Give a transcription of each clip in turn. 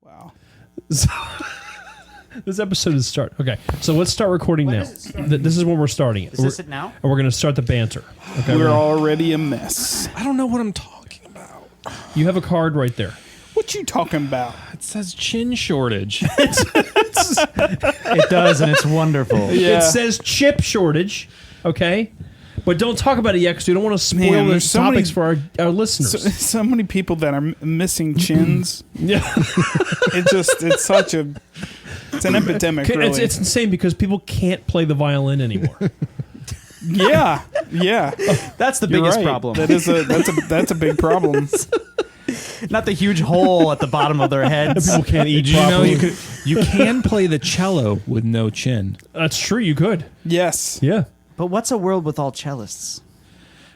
Wow. So, this episode is start. Okay, so let's start recording now. This is when we're starting it. Is this it now? And we're going to start the banter. Okay, We're already a mess. I don't know what I'm talking about. You have a card right there. What you talking about? It says chin shortage. It does, and it's wonderful. Yeah. It says chip shortage. Okay, but don't talk about it yet because we don't want to spoil Man, the there's so topics many- for our listeners. So many people that are missing chins. Yeah, It's such a, it's an epidemic. Really. it's insane because people can't play the violin anymore. yeah. That's the You're biggest right. problem. That's a big problem. Not the huge hole at the bottom of their heads. People can't eat Did you know properly. you can play the cello with no chin? That's true. You could. Yes. Yeah. But what's a world with all cellists?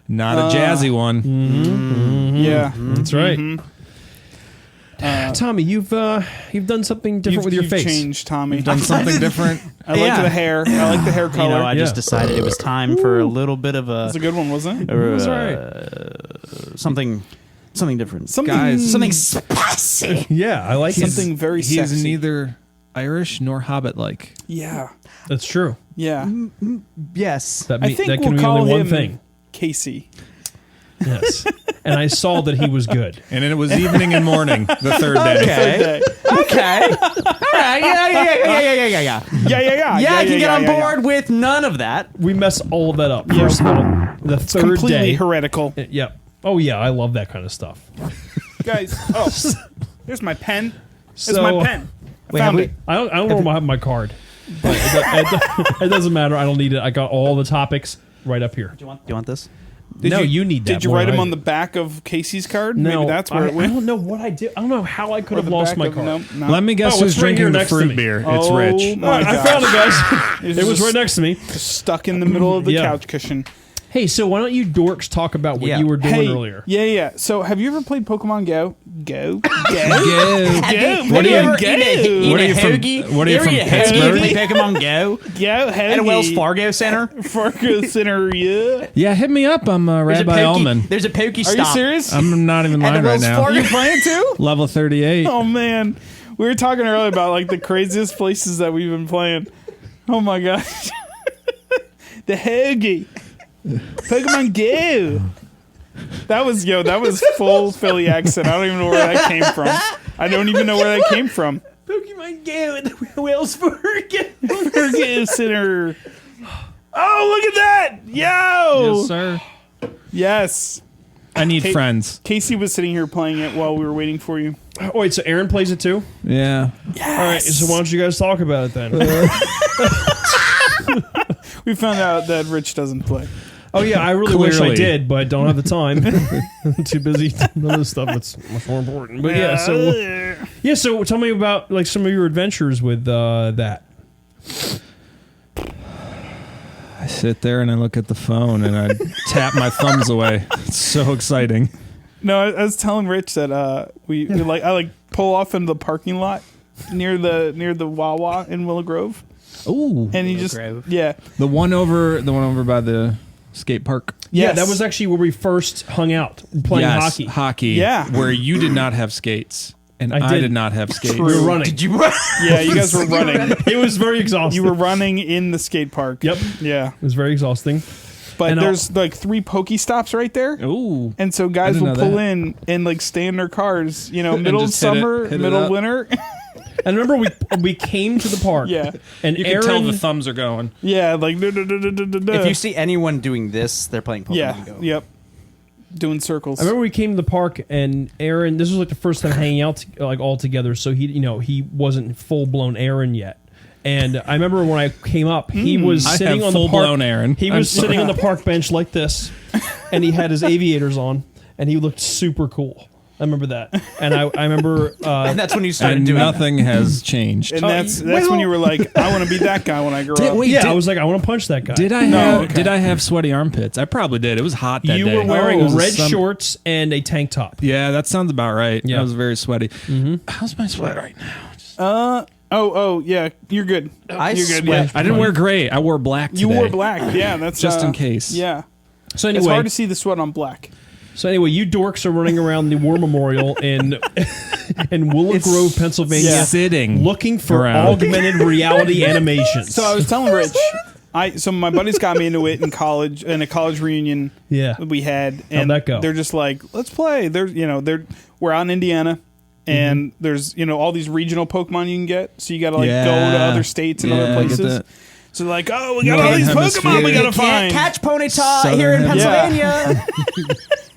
Not a jazzy one. Yeah. That's right. Tommy, you've done something different with your you've face. changed, Tommy. Done something different. I like the hair. I like the hair color. You know, I Yeah. just decided it was time for a little bit of a That's a good one, wasn't it? That's right. something different. Guys. Something spicy. Yeah, I like Something it. very He is sexy. neither Irish nor Hobbit-like. Yeah. That's true. Yeah. Yes. That, I think that we'll can call mean only one him thing. Casey. Yes. And I saw that he was good. And then it was evening and morning, the third day. Okay. Okay. All right. Yeah. Yeah. I can get on board with none of that. We mess all of that up. First of all, the third Completely day. heretical. Yeah. Oh, yeah. I love that kind of stuff. Guys, there's my pen. There's So- my pen. Wait, Found have it. I don't know if I have my card. But it doesn't matter. I don't need it. I got all the topics right up here. Do you want this? No, you need that. Did you more write than him I on the do. back of Casey's card? No, Maybe that's where I it went. don't know what I did. I don't know how I could Or have the lost back my of- card. No. Let me guess Oh, who's it's right here drinking the next to fruit me. beer. It's Oh, Rich. my I found it, guys. It's It was just right next to me. stuck in the middle of the Yeah. couch cushion. Hey, so why don't you dorks talk about what Yeah. you were doing Hey, earlier? Yeah. So, have you ever played Pokemon Go? Go. Go. Go. What are you- Go. what are you from- what are you from, Pittsburgh? Play Pokemon Go Go. at a Wells Fargo Center. Fargo Center, yeah. Yeah, hit me up. I'm Rabbi Ullman. There's a Pokey Are stop. you serious? I'm not even At the lying right Wells now. Fargo- You playing too? Level 38. Oh, man. We were talking earlier about like the craziest places that we've been playing. Oh, my gosh. The Hoagie. Pokemon Go. That was full Philly accent. I don't even know where that came from. Pokemon Go at the Wells Fargo. Fargo Center. Oh, look at that. Yo. Yes, sir. Yes. I need Hey- friends. Casey was sitting here playing it while we were waiting for you. Oh, wait, so Aaron plays it too? Yeah. Yes. All right, so why don't you guys talk about it then? We found out that Rich doesn't play. Oh, yeah, I really wish I Clearly. did, but don't have the time. I'm too busy doing other stuff that's much more important. But so tell me about like some of your adventures with that. I sit there and I look at the phone and I tap my thumbs away. It's so exciting. No, I was telling Rich that I pull off into the parking lot near the Wawa in Willow Grove, Ooh. and he Willow just Grove. The one over by the skate park. Yeah, Yes. that was actually where we first hung out playing Yes, hockey. Yeah. Where you did not have skates and I I did. did not have skates. We were running. Did you run? Yeah, you guys were running. It was very exhausting. You were running in the skate park. Yep. Yeah, It was very exhausting. but And there's like 3 Pokestops right there. Ooh. And so guys didn't will know pull that. in and like stay in their cars, middle just hit it- summer, hit it middle up. winter. And remember, we came to the park. Yeah. And You Aaron, can tell the thumbs are going. Yeah, like If you see anyone doing this, they're playing Pokemon Go. Yep. Doing circles. I remember we came to the park, and Aaron. This was like the first time hanging out like all together. So he wasn't full blown Aaron yet. And I remember when I came up, he was I sitting have on the park. full-blown Aaron. He was sitting on the park bench like this, and he had his aviators on, and he looked super cool. I remember that, and I remember, And that's when you started And doing nothing has changed. and that's when you were like, I want to be that guy when I grow up. I was like, I want to punch that guy. Did I have sweaty armpits? I probably did. It was hot that You day. were wearing It was red some- shorts and a tank top. Yeah, that sounds about right. Yeah. I was very sweaty. How's my sweat right now? Oh, yeah, you're good. I You're good. sweat. Yeah. I didn't wear gray. I wore black today. You wore black. Yeah, that's Just in case. Yeah, So it's anyway, hard to see the sweat on black. you dorks are running around the War Memorial in Willow Grove, Pennsylvania, Yeah. sitting looking for around. augmented reality animations. So I was telling Rich, so my buddies got me into it in college, in a college reunion yeah, we had, and that go? they're just like, let's play. We're out in Indiana, and there's all these regional Pokemon you can get, so you got to like go to other states and other Yeah, I get places. that. So like, oh, we got all Northern these Hemisphere. Pokemon we You gotta can't find. catch Ponyta Southern here in Hemisphere. Pennsylvania.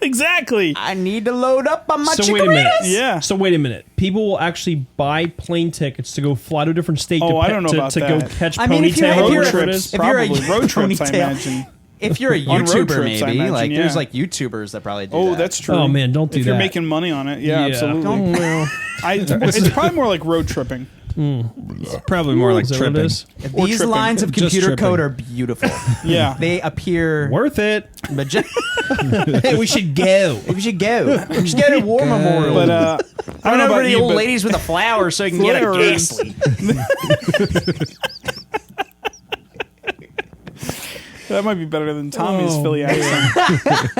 Exactly. I need to load up on my So wait a minute. chikorritas. Yeah. So wait a minute. People will actually buy plane tickets to go fly to a different state Oh, I don't know about to go that. catch I mean, if you're- ponytail if or you're- whatever it trips, is. if you're a probably road trips, I ponytail. imagine. If you're a On road YouTuber, trips, I maybe imagine, there's yeah. like YouTubers that probably do Oh, that. that's true. Oh man, don't do if that. you're making money on it, yeah, absolutely. Don't, well, It's probably more like road tripping. Probably more like is that what it tripping. is? Or These tripping. lines of Just computer tripping. code are beautiful. Yeah. They appear Worth it. Hey, we should go. We should go. We should go to War Memorial. But I Run don't know over about to the you, old but ladies with a flower so you can get a Flowers. ghastly. that might be better than Tommy's Philly accent.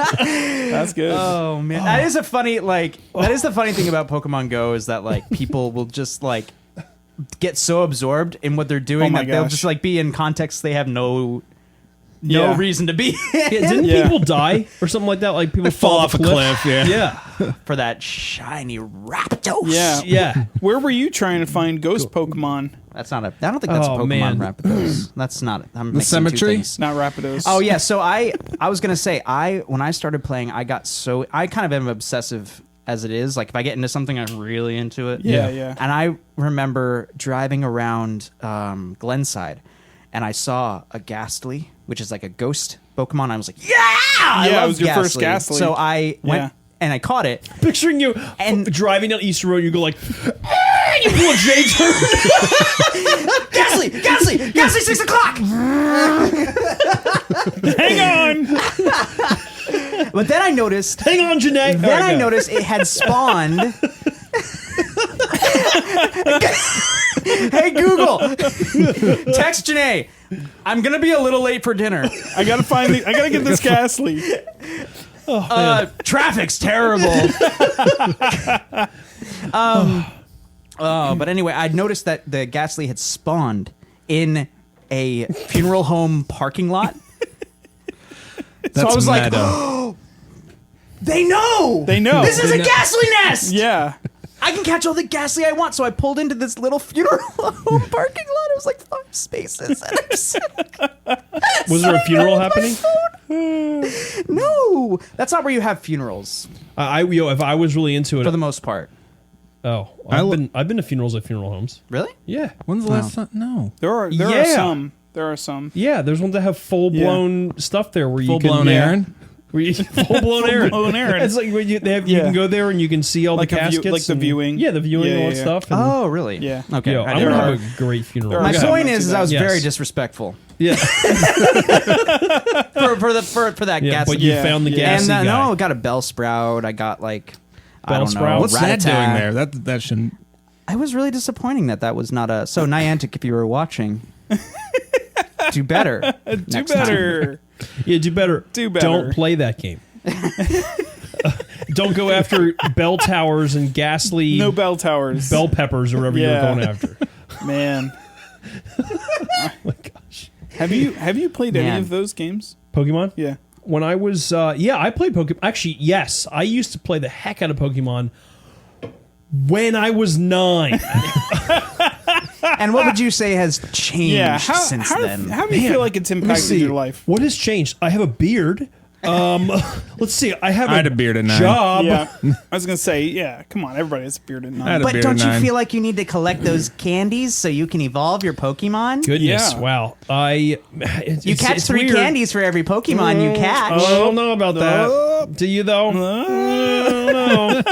That's good. Oh man, that is a funny that is the funny thing about Pokemon Go is that like people will just like get so absorbed in what they're doing Oh my that they'll gosh. just like be in context they have no Yeah. reason to be Didn't Yeah. people die or something like that? Like people Fall off a cliff, yeah. Yeah. for that shiny Rapdos. Yeah. Yeah. Where were you trying to find ghost Pokemon? That's not a. I don't think that's Oh, Pokemon man. Rapdos. That's not. I'm The mixing two cemetery? things. Not Rapidos. Oh yeah, so I was gonna say when I started playing, I kind of am obsessive as it is. Like if I get into something, I'm really into it. Yeah. And I remember driving around Glenside, and I saw a Ghastly, which is like a ghost Pokemon. I was like, yeah, I Yeah, it love was your first Ghastly. So I went Yeah. and I caught it. Picturing you And- driving down Easter Road, you go like, you pull a J turn. Ghastly, 6:00. Hang on. But then I noticed. Hang on, Janae. Then I noticed it had spawned. Hey Google, text Janae. I'm gonna be a little late for dinner. I gotta get this Ghastly. Traffic's terrible. But anyway, I noticed that the Ghastly had spawned in a funeral home parking lot. So I was like, meta. they know. They know. This is a Ghastly nest. Yeah. I can catch all the Ghastly I want. So I pulled into this little funeral home parking lot. It was like 5 spaces. And I just Was there a funeral happening? no, that's not where you have funerals If I was really into it, for the most part. I've been to funerals at funeral homes. Really? Yeah. When's the last time? No. There are Yeah. some. There are some. Yeah, there's ones that have full blown stuff there where you can Full-blown Aaron? Where you full blown Aaron. Full-blown Aaron. It's like when you Yeah. can go there and you can see all Like the a view- caskets, like the and- viewing. Yeah, the viewing Yeah, and all yeah, that yeah. stuff. And, Oh, really? Yeah. Okay. yo, I I'm never gonna heard. have a great funeral. There are My some. point I'll is do I was that. very Yes. disrespectful Yeah, for that yeah, Ghastly. but you Yeah, found the yeah. gassy And guy. no, I got a Bellsprout. I got like I don't know. Bellsprout? What's that doing Rattata. there? That shouldn't. I was really disappointing that was not a. So Niantic, if you were watching, do better. Do next time. better. Yeah, do better. Do better. Don't play that game. Don't go after bell towers and ghastly No bell towers. bell peppers or whatever Yeah. you're going after. Man. Oh my gosh. Have you played any Man. of those games? Pokemon? Yeah. When I was, I played Pokemon. Actually, yes, I used to play the heck out of Pokemon when I was 9. And what would you say has changed Yeah. since then? How do you feel like it's Let me impacted see. your life? What has changed? I have a beard. Let's see. I had a beard at 9. job. Yeah. I was gonna say, yeah. Come on, everybody has a beard at I had 9. a But beard don't at you 9. feel like you need to collect those candies so you can evolve your Pokemon? Goodness, Yeah. wow. You catch 3 weird. candies for every Pokemon you catch. I don't know about that. Do you though? I don't know.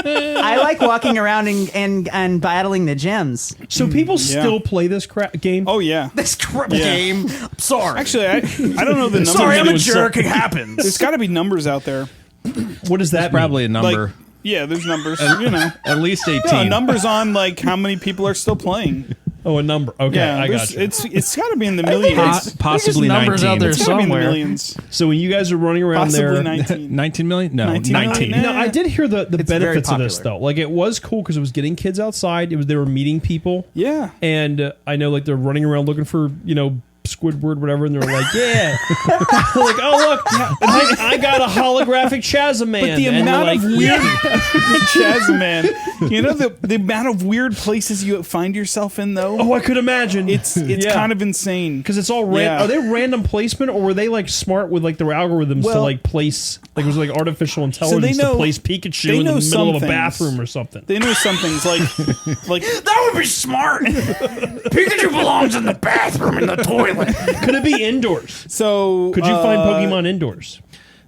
I like walking around and battling the gyms. So people still play this game? Oh yeah. This crap Yeah. game. I'm sorry. Actually, I don't know the numbers. Sorry, I'm a There's- jerk. It happens. There's got to be numbers out there. What does that Probably a mean? number. Like, yeah, there's numbers. You know, At least 18. no, numbers on like how many people are still playing. Oh, a number. Okay, Yeah, I there's- got you. it's got to be in the millions. Possibly numbers 19. out there It's got to be in the somewhere. millions. So when you guys are running around Possibly there, 19. 19 million? No, 19 19. million. No, I did hear the It's very benefits of this popular. though. Like it was cool because it was getting kids outside. They were meeting people, Yeah. and I know like they're running around looking for Squidward, whatever, and they're like, yeah, like oh look, I got a holographic Chazaman. But the And they're amount like, of weird Chazaman, you know the amount of weird places you find yourself in though. Oh, I could imagine. It's kind of insane. because it's all Yeah. Are they random placement, or were they like smart with like their algorithms to Well- like place like it was like artificial intelligence know- to place Pikachu they in the know middle some of a things. bathroom or something? They know some things like That would be smart. Pikachu belongs in the bathroom in the toilet. Could it be indoors? so. Could you find Pokemon indoors?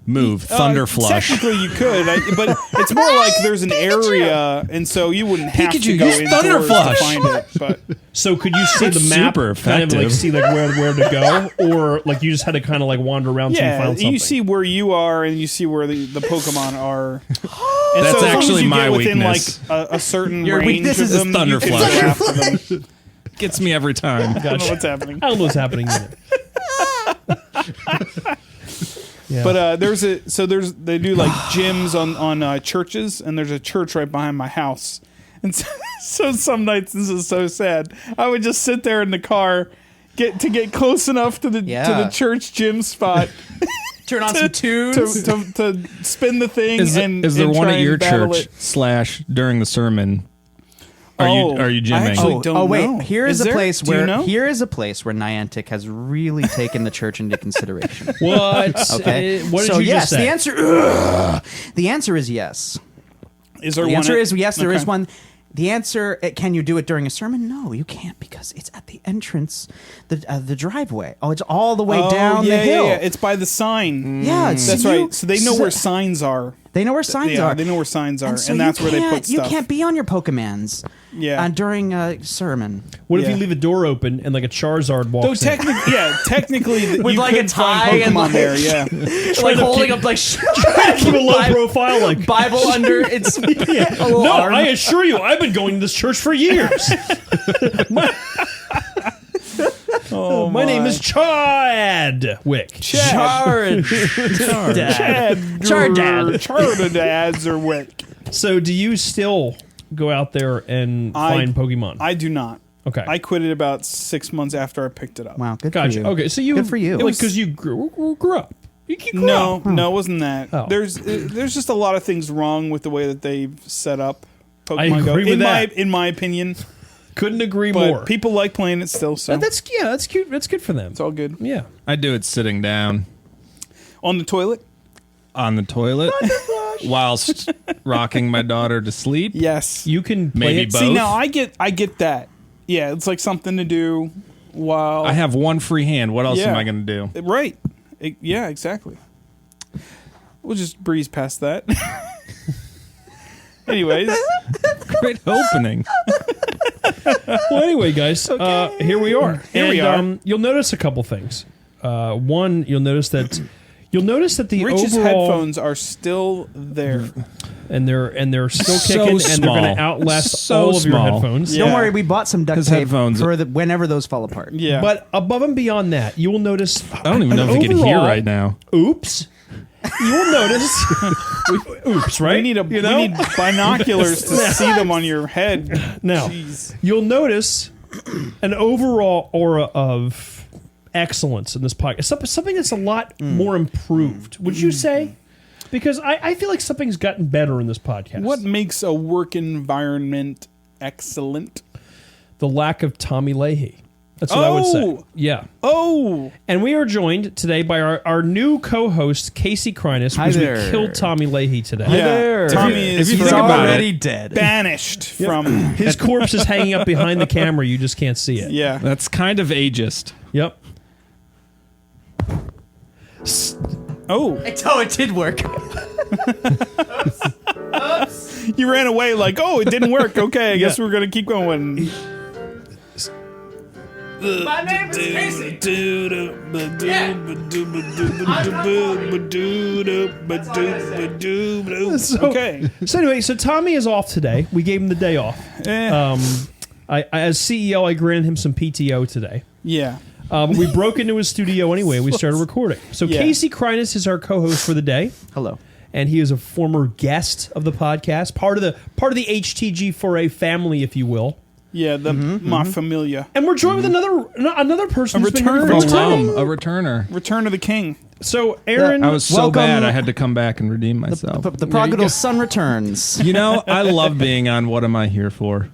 Move. Thunder flush. Technically, you could, but it's more like there's an area, and so you wouldn't have to Pikachu, go use Thunder indoors Flush. to find it. But So could you see the map, super kind of like effective. see like where to go, or like you just had to kind of like wander around till you yeah, found something? you see where you are, and you see where the Pokemon are. And That's so as long as actually you my get within weakness. like a certain Your range weakness of is them, Thunder you can Flush. go after them. Gets me every time. I don't know what's happening. I don't know what's happening either. Yeah. But they do like gyms on churches, and there's a church right behind my house, and so some nights, this is so sad, I would just sit there in the car, get close enough to the church gym spot Turn on some tunes. to spin the thing. Is and there and one try at your and battle church it. / during the sermon? Are you I gymming? actually don't Oh wait, know. here is a there? place Do you where know? Niantic has really taken the church into consideration. What? Okay. What did so you yes, just say? the answer is yes. Is there The one answer at- is yes. There is Okay. one. The answer: can you do it during a sermon? No, you can't because it's at the entrance, the driveway. Oh, it's all the way Oh, down yeah, the hill. Yeah, it's by the sign. Yeah, so That's right. So they know where signs are. They know where signs Yeah, are. they know where signs are, and, so that's you where they can't- put stuff. You can't be on your Pokemans. Yeah. During a sermon. What if Yeah. you leave a door open and like a Charizard walks Though in? technically, With you like a could find tie and Pokemon like- there. Yeah. Like holding up like Keep a low profile, like Bible under its a little no. arm. I assure you, I've been going to this church for years. Oh My name is Chadwick. Chad. Chardadads or Wick. So, do you still go out there and find Pokemon? I do not. Okay. I quit it about 6 months after I picked it up. Wow, good Gotcha. for you. Okay, so you Good for you. Like because you grew up. You grew No, up. no, it wasn't that. Oh. There's just a lot of things wrong with the way that they've set up Pokemon I Go. agree with that. In my opinion, Couldn't agree but more. people like playing it still. So That's cute. That's good for them. it's all good. Yeah. I do it sitting down On the toilet. on the toilet whilst rocking my daughter to sleep. Yes. You can play Maybe it. both. See, now I get that. Yeah, it's like something to do while I have one free hand. What else Yeah. am I going to do? Right. Yeah, exactly. We'll just breeze past that. Anyways, Great opening. Well, anyway, guys, here we are. Here we are. You'll notice a couple things. One, you'll notice that the Rich's overall headphones are still there. and they're still So kicking, and they're going small. to outlast So all of your small. headphones. Yeah. Don't worry, we bought some duct His tape headphones- for whenever those fall apart. Yeah. But above and beyond that, you will notice. I don't even know if you can hear right now. Oops. You will notice. Oops, right? we need binoculars to see them on your head. Now, Jeez. you'll notice an overall aura of excellence in this podcast. Something that's a lot more improved. Would you say? Because I feel like something's gotten better in this podcast. What makes a work environment excellent? the lack of Tommy Leahy. That's what I would say. Oh! Yeah. And we are joined today by our new co-host, Casey Kreines, because we killed Tommy Leahy today. Yeah. Tommy is already dead. Banished from... His corpse is hanging up behind the camera. You just can't see it. Yeah. That's kind of ageist. Yep. Oh. It did work. You ran away like, it didn't work. Okay, I guess we're going to keep going. My name is Casey. Okay. So anyway, so Tommy is off today. We gave him the day off. I as CEO, I granted him some PTO today. Yeah. We broke into his studio anyway. We started recording. So Yeah. Casey Kreines is our co-host for the day. Hello. And he is a former guest of the podcast, part of the HTG4A family, if you will. Yeah, my familia. And we're joined with another person who's been here return. for a time. A returner. Return of the King. So Aaron, I was so Welcome. bad I had to come back and redeem myself. The prodigal son returns. You know, I love being on What Am I Here For?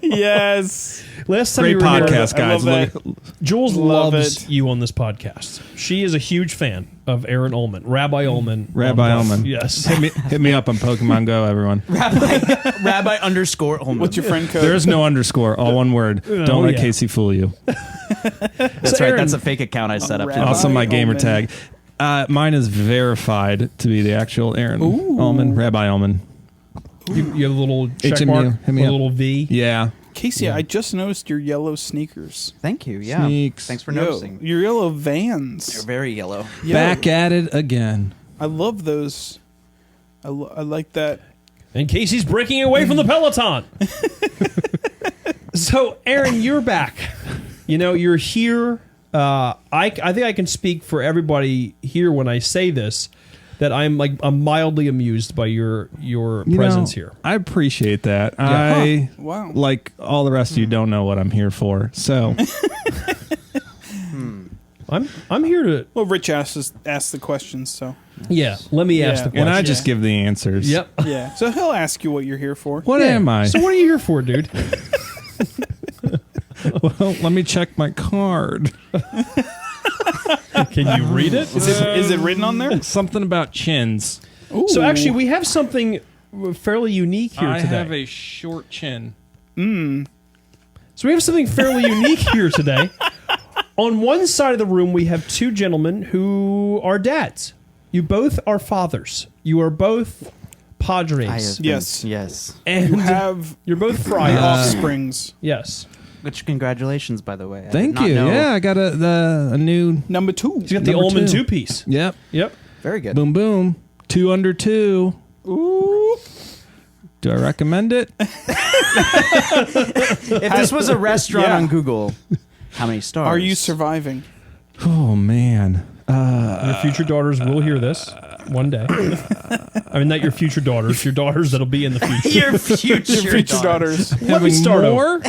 Yes. last time Great you were here, podcast, I guys. love Jules Love loves it. you on this podcast. She is a huge fan of Aaron Ullman, Rabbi Ullman. Rabbi Ullman. Yes. Hit me up on Pokemon Go, everyone. Rabbi_Ullman. What's your friend code? There is no underscore, all one word. Don't let yeah. Casey fool you. That's right. Aaron- That's a fake account I set up. Rabbi Also, my gamer Ullman. tag. Mine is verified to be the actual Aaron Ullman, Rabbi Ullman. You have a little check HMU, mark, hit a me up. little V. Yeah. Casey, I just noticed your yellow sneakers. Thank you. Yeah. Sneaks. Thanks for Yo, noticing. your yellow Vans. They're very yellow. Yo, Back at it again. I love those. I like that. And Casey's breaking away from the Peloton. So, Aaron, you're back. You know, you're here. I think I can speak for everybody here when I say this, that I'm mildly amused by your presence here. I appreciate that. Yeah. Wow. Like all the rest of you, don't know what I'm here for. So I'm here to Well, Rich asked the questions, so let me ask the Yeah. question. and I just give the answers. Yep. yeah. So he'll ask you what you're here for. What am I? So what are you here for, dude? Well, let me check my card. Can you read it? Is it written on there? Something about chins. So Ooh. actually, we have something fairly unique here I today. have a short chin. So we have something fairly unique here today. On one side of the room, we have two gentlemen who are dads. You both are fathers. You are both padres. Yes. Yes. And You have you're both three friars. offsprings. Yes. Which congratulations, by the way. I did Thank not you. know. Yeah, I got a new. Number 2. You got the Number Ullman two. two-piece. Yep. Yep. Very good. Boom boom. 2 under 2. Ooh. Do I recommend it? If this was a restaurant Yeah. on Google, how many stars? Are you surviving? Oh man. Your future daughters will hear this one day. I mean, not your future daughters. Your daughters that'll be in the future. Your future, Future daughters. Let me Having start over. more?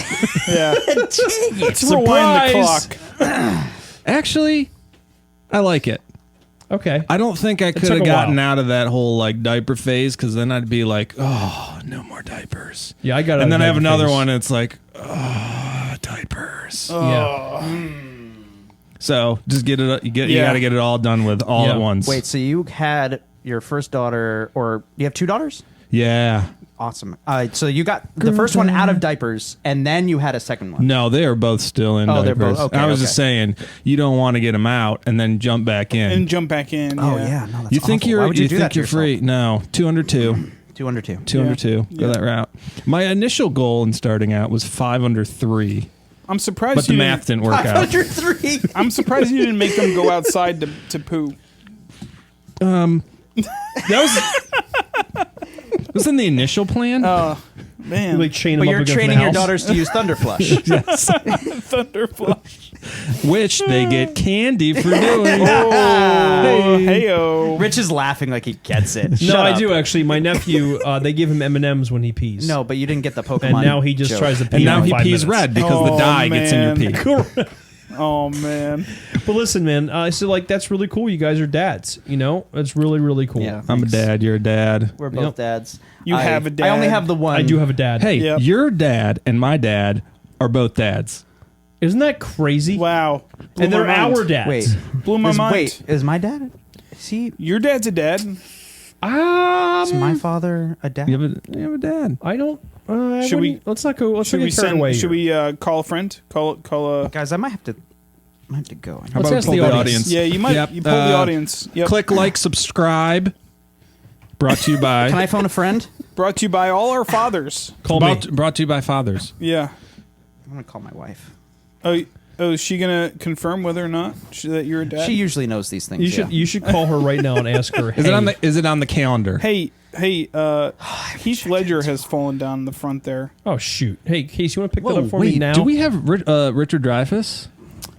Yeah. Let's rewind the Surprise. clock. Actually, I like it. Okay. I don't think I could took have a gotten while. out of that whole like diaper phase because then I'd be like, oh, no more diapers. Yeah, I got. And then I have out of another phase. one. And it's like, oh, diapers. Yeah. So just get it. You Yeah. got to get it all done with all Yeah. at once. Wait, so you had your first daughter, or you have two daughters? Yeah. Awesome. So you got the first one out of diapers, and then you had a second one. No, they are both still in Oh, they're diapers. both- okay, I was okay. just saying, you don't want to get them out and then jump back in. And jump back in. Oh yeah, no, that's you think awful. you're Why would you do think that to you're yourself? free? No, 2 under 2. 2 under 2. 2 under 2. Go Yeah. that route. My initial goal in starting out was 5 under 3, I'm surprised but the you math didn't work out. 503. I'm surprised you didn't make them go outside to poo. That was in the initial plan. Man. You like chain But them up you're against training the your house. daughters to use thunder flush. Thunderflush. Which they get candy for doing. Oh, hey-o. Rich is laughing like he gets it. No, Shut I up. do actually. My nephew, they give him M&Ms when he pees. No, but you didn't get the Pokemon. and now he just joke. tries to pee. And now in he 5 pees minutes. red because the Oh, dye gets in your man. pee. Oh man. But listen, man. So like that's really cool. You guys are dads. You know, it's really really cool. Yeah. I'm a dad. You're a dad. We're both dads. You have a dad. I only have the one. I do have a dad. Hey, Yep. your dad and my dad are both dads. Isn't that crazy? Wow. Blew And they're my mind. our dads. Wait. Blew my mind. Wait, is my dad? Is he? Your dad's a dad. Is my father a dad? You have a dad. I don't. Should we- Let's not go. Let's Should not we get carried away. Should here. we call a friend? Call a. Guys, I might have to go. How Let's about ask pull the the audience. audience? Yeah, you might. Yep. You pull the audience. Yep. Click like, subscribe. Brought to you by. Can I phone a friend? Brought to you by all our fathers. Call me. Brought to you by fathers. Yeah. I'm gonna call my wife. Oh, is she gonna confirm whether or not that you're a dad? She usually knows these things. You should you should call her right now and ask her. Is it on the calendar? Hey, Heath Ledger has fallen down the front there. Oh shoot! Hey, Case, you want to pick that Whoa, up for wait, me now? do we have Richard Dreyfuss?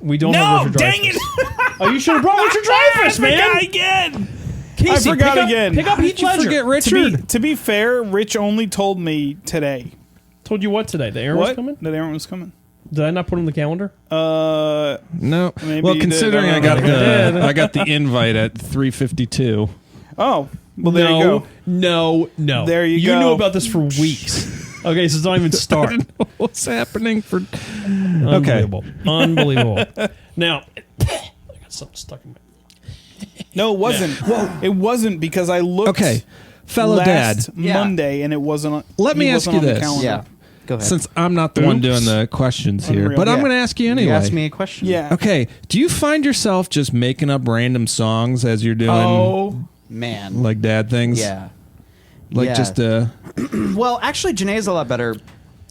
We don't No, have Richard dang Dreyfuss. it! Oh, you should have brought Richard Dreyfuss, I man. forgot again. Casey, I forgot pick up, again. Pick up How Heath did you Ledger. forget Richard? To be fair, Rich only told me today. Told you what today? The Aaron was What? coming. That Aaron was coming. Did I not put him on the calendar? No. Maybe Well, you did. considering I I don't got know. I got the invite at 3:52. Oh, well, there you go. No. There you You go. knew about this for weeks. Okay, so don't even start. What's happening for? Unbelievable. Unbelievable. Now, I got something stuck in my. No, it wasn't. Well, it wasn't because I looked. Okay, fellow dad. last Monday, and it wasn't. Let me he ask wasn't you on the this. calendar. Yeah. Go ahead. Since I'm not the one doing the questions here, Unreal. but I'm Yeah. going to ask you anyway. You asked me a question. Yeah. Okay, do you find yourself just making up random songs as you're doing Oh, Man. like dad things? Yeah. Like Yeah. just Well, actually, Janae's a lot better.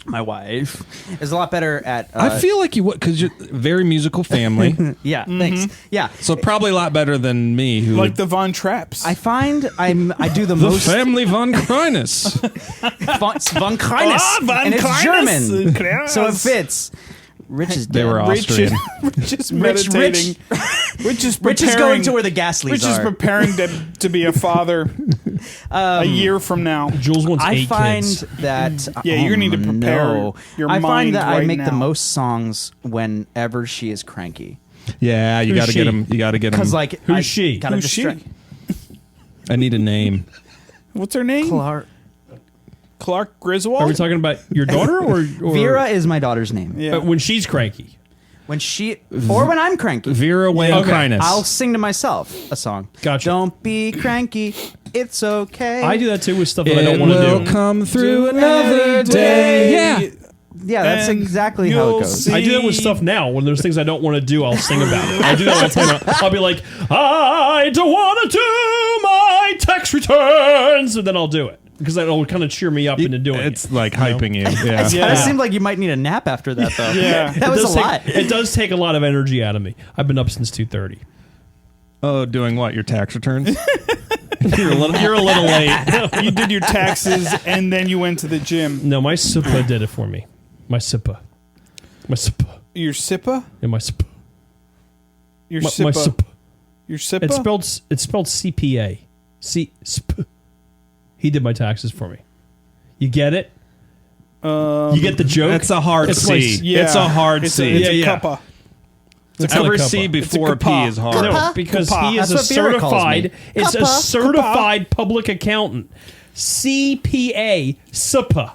My wife is a lot better at. I feel like you would because you're a very musical family, Yeah. Thanks. Yeah. so probably a lot better than me. Who like the Von Trapps. I find I do the the most family von Kreines. von Kreines, Ah, von and it's Kreines. German, so it fits. Rich is They dead. were Rich Austrian. Rich is meditating. Rich is preparing. Rich is going to where the Gasleys Rich is are. preparing to be a father a year from now. Jules wants I 8 find kids. that Yeah, you're gonna need to prepare your I mind find that I right make the now. most songs whenever she is cranky. Yeah, you Who's got to get she? him. You got to get him. Because like Who's I she? Gotta Who's she? I need a name. What's her name? Clark Griswold. Are we talking about your daughter or Vera is my daughter's name. Yeah. when she's cranky? When she or when I'm cranky, Vera Wayne Okay. Kreines. I'll sing to myself a song. Gotcha. Don't be cranky. It's okay. I do that too with stuff that I It don't want will to do. come through Do another day. Yeah. Yeah, that's And exactly how it you'll goes. see- I do that with stuff now. When there's things I don't want to do, I'll sing about it. I do that all the time. I'll be like, I don't want to do my tax returns, and then I'll do it because that'll kind of cheer me up into doing It's it. like hyping you. Yeah. It Yeah. seemed like you might need a nap after that, though. Yeah. that was a does take- lot. It does take a lot of energy out of me. I've been up since 2:30. Oh, doing what? Your tax returns? You're a little late. You did your taxes and then you went to the gym. No, my SIPA did it for me. My SIPA. My SIPA. Your SIPA? Yeah, my SIPA. Your My SIPA? SIPA. Your SIPA? It's spelled CPA. SIP. He did my taxes for me. You get it? You get the joke? That's a hard It's C. like- Yeah. It's a hard It's C. A, it's Yeah, a yeah. cuppa. It's not a Every cuppa. C before a P cuppa. is hard. No, because Kappa. he is That's a what Vera calls me. certified. It's a Kappa. certified public accountant. CPA. SIPA.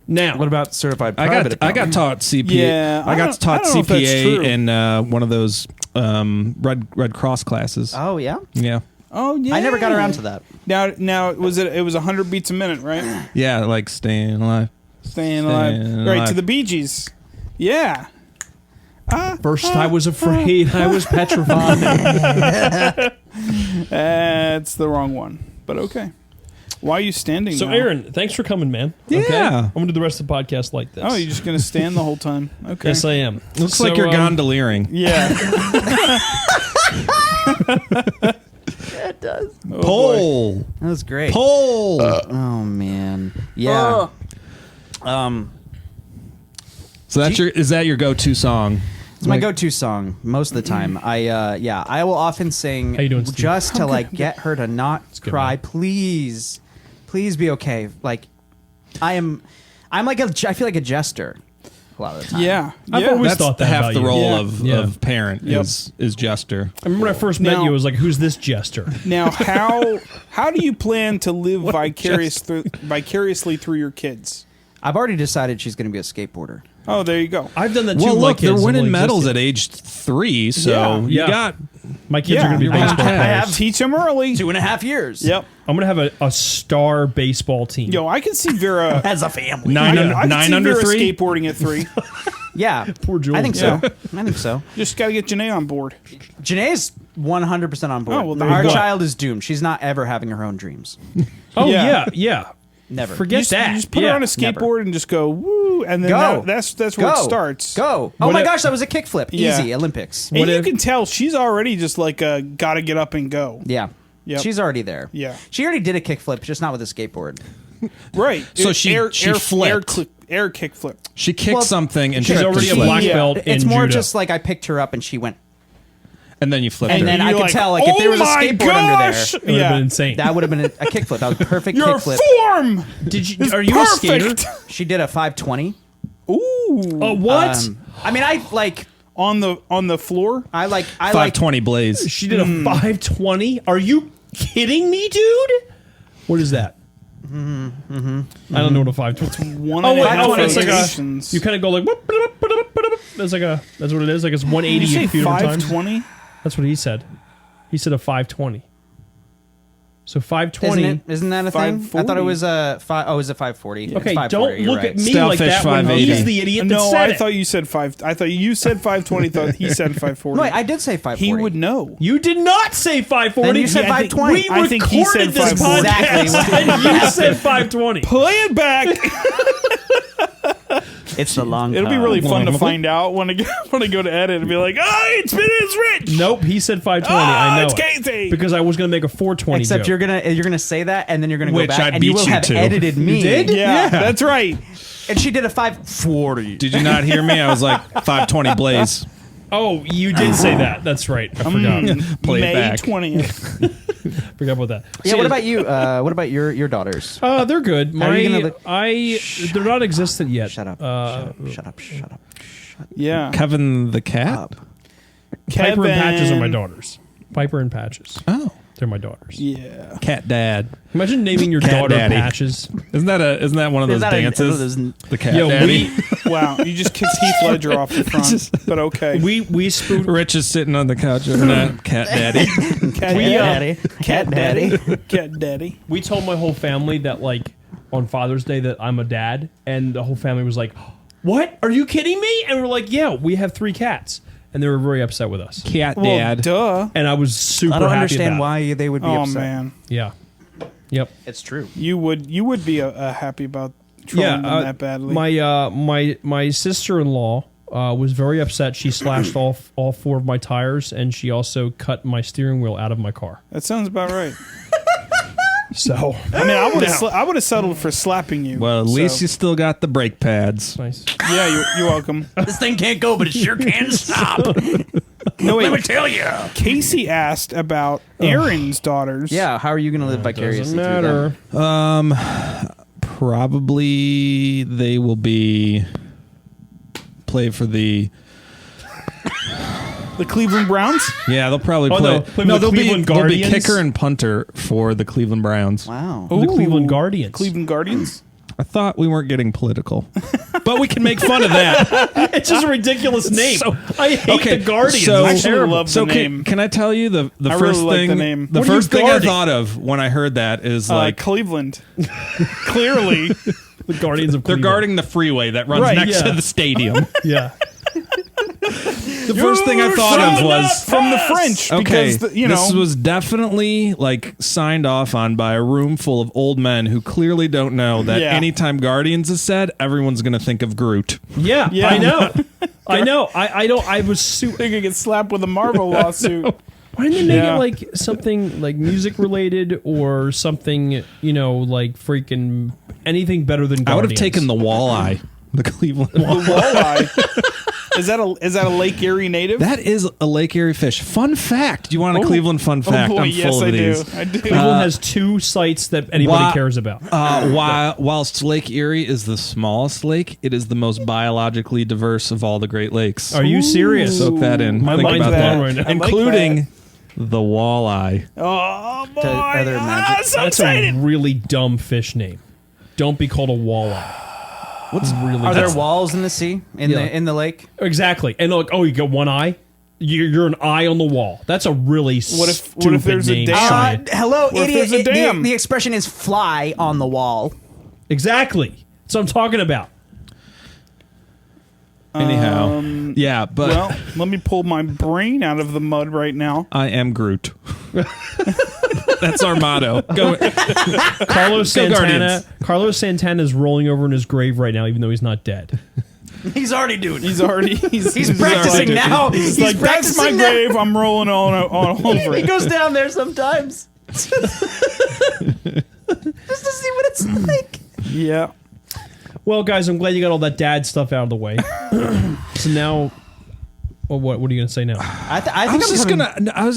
Now, What about certified I private got taught CPA. Yeah, I got taught I don't know if that's CPA true. in one of those Red Cross classes. Oh yeah, Yeah. Oh yeah. I never got around to that. Now it was 100 beats a minute, right? Yeah, like staying alive. Staying alive. Staying Right alive. to the Bee Gees. Yeah. first I was afraid, I was petrified. That's the wrong one. But okay. Why are you standing So, now? Aaron, thanks for coming, man. Yeah. Okay? I'm going to do the rest of the podcast like this. Oh, you're just going to stand the whole time? Okay. Yes, I am. Looks So, like you're gondoliering. Yeah. It does. Oh, boy. Pole. That was great. Pole. Oh man, yeah. So that's is that your go-to song? It's my go-to song most of the time. I will often sing How you doing, Steve? just to like get her to not good, cry. man. Please be okay. Like I'm like I feel like a jester. a lot of the time. Yeah. I've yeah. always That's thought that half about the you. role Yeah. of, Yeah. of parent Yep. is jester. I remember when I first met Now- you, I was like, "Who's this jester?" Now, how do you plan to live vicariously through your kids? I've already decided she's going to be a skateboarder. Oh, there you go. I've done that too. Well, with my look, they're kids. winning Like, medals just- at age 3, so Yeah. you Yeah. got My kids Yeah. are going to be You're baseball gonna players. have- Teach them early. 2.5 years. Yep. I'm going to have a star baseball team. Yo, I can see Vera. As a family. nine, I can nine see under Vera 3. skateboarding at 3. Yeah. Poor Jules. I think so. Yeah. I think so. Just got to get Janae on board. Janae's 100% on board. Oh, well, there you Our go. child is doomed. She's not ever having her own dreams. Oh Yeah. yeah. Never. Forget You just, that. you just put her on a skateboard and just go woo, and then Go. that's where it starts. Go. Oh What my if- gosh, that was a kickflip. Yeah. Easy. Olympics. And What you if- can tell she's already just like got to get up and go. Yeah. Yep. She's already there. Yeah. She already did a kickflip, just not with a skateboard. Right. So she flipped. Air kick flip. She kicked Well, something and she's tripped already a and black flipped. belt It's in more judo. just like I picked her up and she went. And then you flipped And her. then I You're could like, tell, like, if there was a "Oh my skateboard gosh!" under It would have Yeah. been insane. that would have been a kickflip. That was a perfect Your kickflip. form. Did you? is Are you a skater? perfect. She did a 520. Ooh. What? I mean, I like. On the floor. I like. 520 blaze. She did a 520. Are you kidding me, dude? What is that? I don't know what a 520. One Oh and a wait, half no, it's like a. rotations. You kind of go like. Whoop, whoop, whoop, whoop, whoop. That's like a. That's what it is. Like it's 180 Did you say feet over time. 520? That's what he said. He said a 520. So 520. Isn't that a thing? I 540. thought it was a 5. Oh, is it 540? Okay, It's 540, don't you're look right. at me Stalefish like that when 580. he's the idiot that No, said I it. thought you said 5. I thought you said 520. Thought he said 540. No, I did say 540. He would know. You did not say 540. Then you said Yeah, I think- 520. We I think he recorded said this 540. podcast, Exactly. and you said 520. Play it back. It's the long. It'll be really fun to find out when I go to edit and be like, oh, it's Rich. Nope, he said 520. Oh, I know it's it. Casey. Because I was going to make a 420 Except joke. you're gonna say that, and then you're gonna go Which back, I and you beat will you have to. edited me. You did? Yeah, that's right. And she did a 540. Did you not hear me? I was like 520 blaze. Oh, you did say that. That's right. I forgot. Play May it back. 20th. Forgot about that. Yeah. What about you? What about your daughters? They're good. How are you gonna They're not existent yet. Shut up. Shut up. Yeah. Kevin the cat? Up. Piper and Patches are my Kevin. daughters. Piper and Patches. Oh. They're my daughters. Yeah. Cat dad. Imagine naming your Cat daughter daddy. Patches. Isn't that one of those Is that dances? The cat Yo, daddy. Wow. You just kicked Heath Ledger off the front. But okay. we spoofed. Rich is sitting on the couch over that cat daddy. Cat Daddy. Cat daddy. Cat daddy. We told my whole family that like on Father's Day that I'm a dad, and the whole family was like, "What? Are you kidding me?" And we're like, "Yeah, we have 3 cats," and they were very upset with us. Cat Well, dad. duh. And I was super I don't happy understand about it. why they would be Oh upset. man. Yeah. Yep. It's true. You would be happy about trolling them that badly. My sister-in-law was very upset. She slashed all 4 of my tires, and she also cut my steering wheel out of my car. That sounds about right. So I mean, I would have settled for slapping you. Well, at least you still got the brake pads. nice. Yeah, you're welcome. This thing can't go, but it sure can stop. No, wait. Let me tell you. Casey asked about Aaron's daughters. Yeah. How are you going to live vicariously Doesn't through them? matter. Probably they will play for the. The Cleveland Browns. Yeah, they'll probably Oh, play. no, play for the Cleveland they'll be Guardians? kicker and punter for the Cleveland Browns. Wow. The Cleveland Ooh, Guardians. Cleveland Guardians. I thought we weren't getting political, but we can make fun of that. It's just a ridiculous name. I hate okay, the Guardians. so- I It's actually terrible. love the So name. can I tell you the I first really like thing? the name. The What are you first thing I guarding? thought of when I heard that is like Cleveland. Clearly. The Guardians of they're Cleveland. guarding the freeway that runs Right, next yeah. to the stadium. Yeah. The first thing I thought of was from the French. okay. Because, This was definitely like signed off on by a room full of old men who clearly don't know that Yeah. anytime Guardians is said, everyone's going to think of Groot. Yeah, Yeah. I know. I know. I don't. I was super. They're going to get slapped with a Marvel lawsuit. Why didn't they make Yeah. it like something like music related or something? You know, like freaking anything better than Guardians. I would have taken the walleye, the Cleveland The walleye. walleye. Is that a Lake Erie native? That is a Lake Erie fish. Fun fact. Do you want a Cleveland fun fact? boy, I'm yes, full I of do. these. I do. Cleveland has 2 sites that anybody cares about. Whilst Lake Erie is the smallest lake, it is the most biologically diverse of all the Great Lakes. Are you serious? Soak that in. My Think mind's about blown that. right now. I like Including the walleye. Oh boy! Are there magic- So That's excited. a really dumb fish name. Don't be called a walleye. What's really? Are there walls in the sea in Yeah. the lake? Exactly. And look, you got one eye. You're an eye on the wall. That's a really What if stupid there's a name. dam? Science. Hello, Or if idiot. there's a dam? The expression is "fly on the wall." Exactly. That's what I'm talking about. Anyhow. Yeah, but Well, let me pull my brain out of the mud right now. I am Groot. That's our motto. Go. Carlos Go Santana. Guardians. Carlos Santana is rolling over in his grave right now, even though he's not dead. He's already doing it. He's already He's practicing like, now. He's He's like, that's my practicing now. grave. I'm rolling on over He it. goes down there sometimes just to see what it's like. Yeah. Well, guys, I'm glad you got all that dad stuff out of the way. So now, well, what are you going to say now? I I think was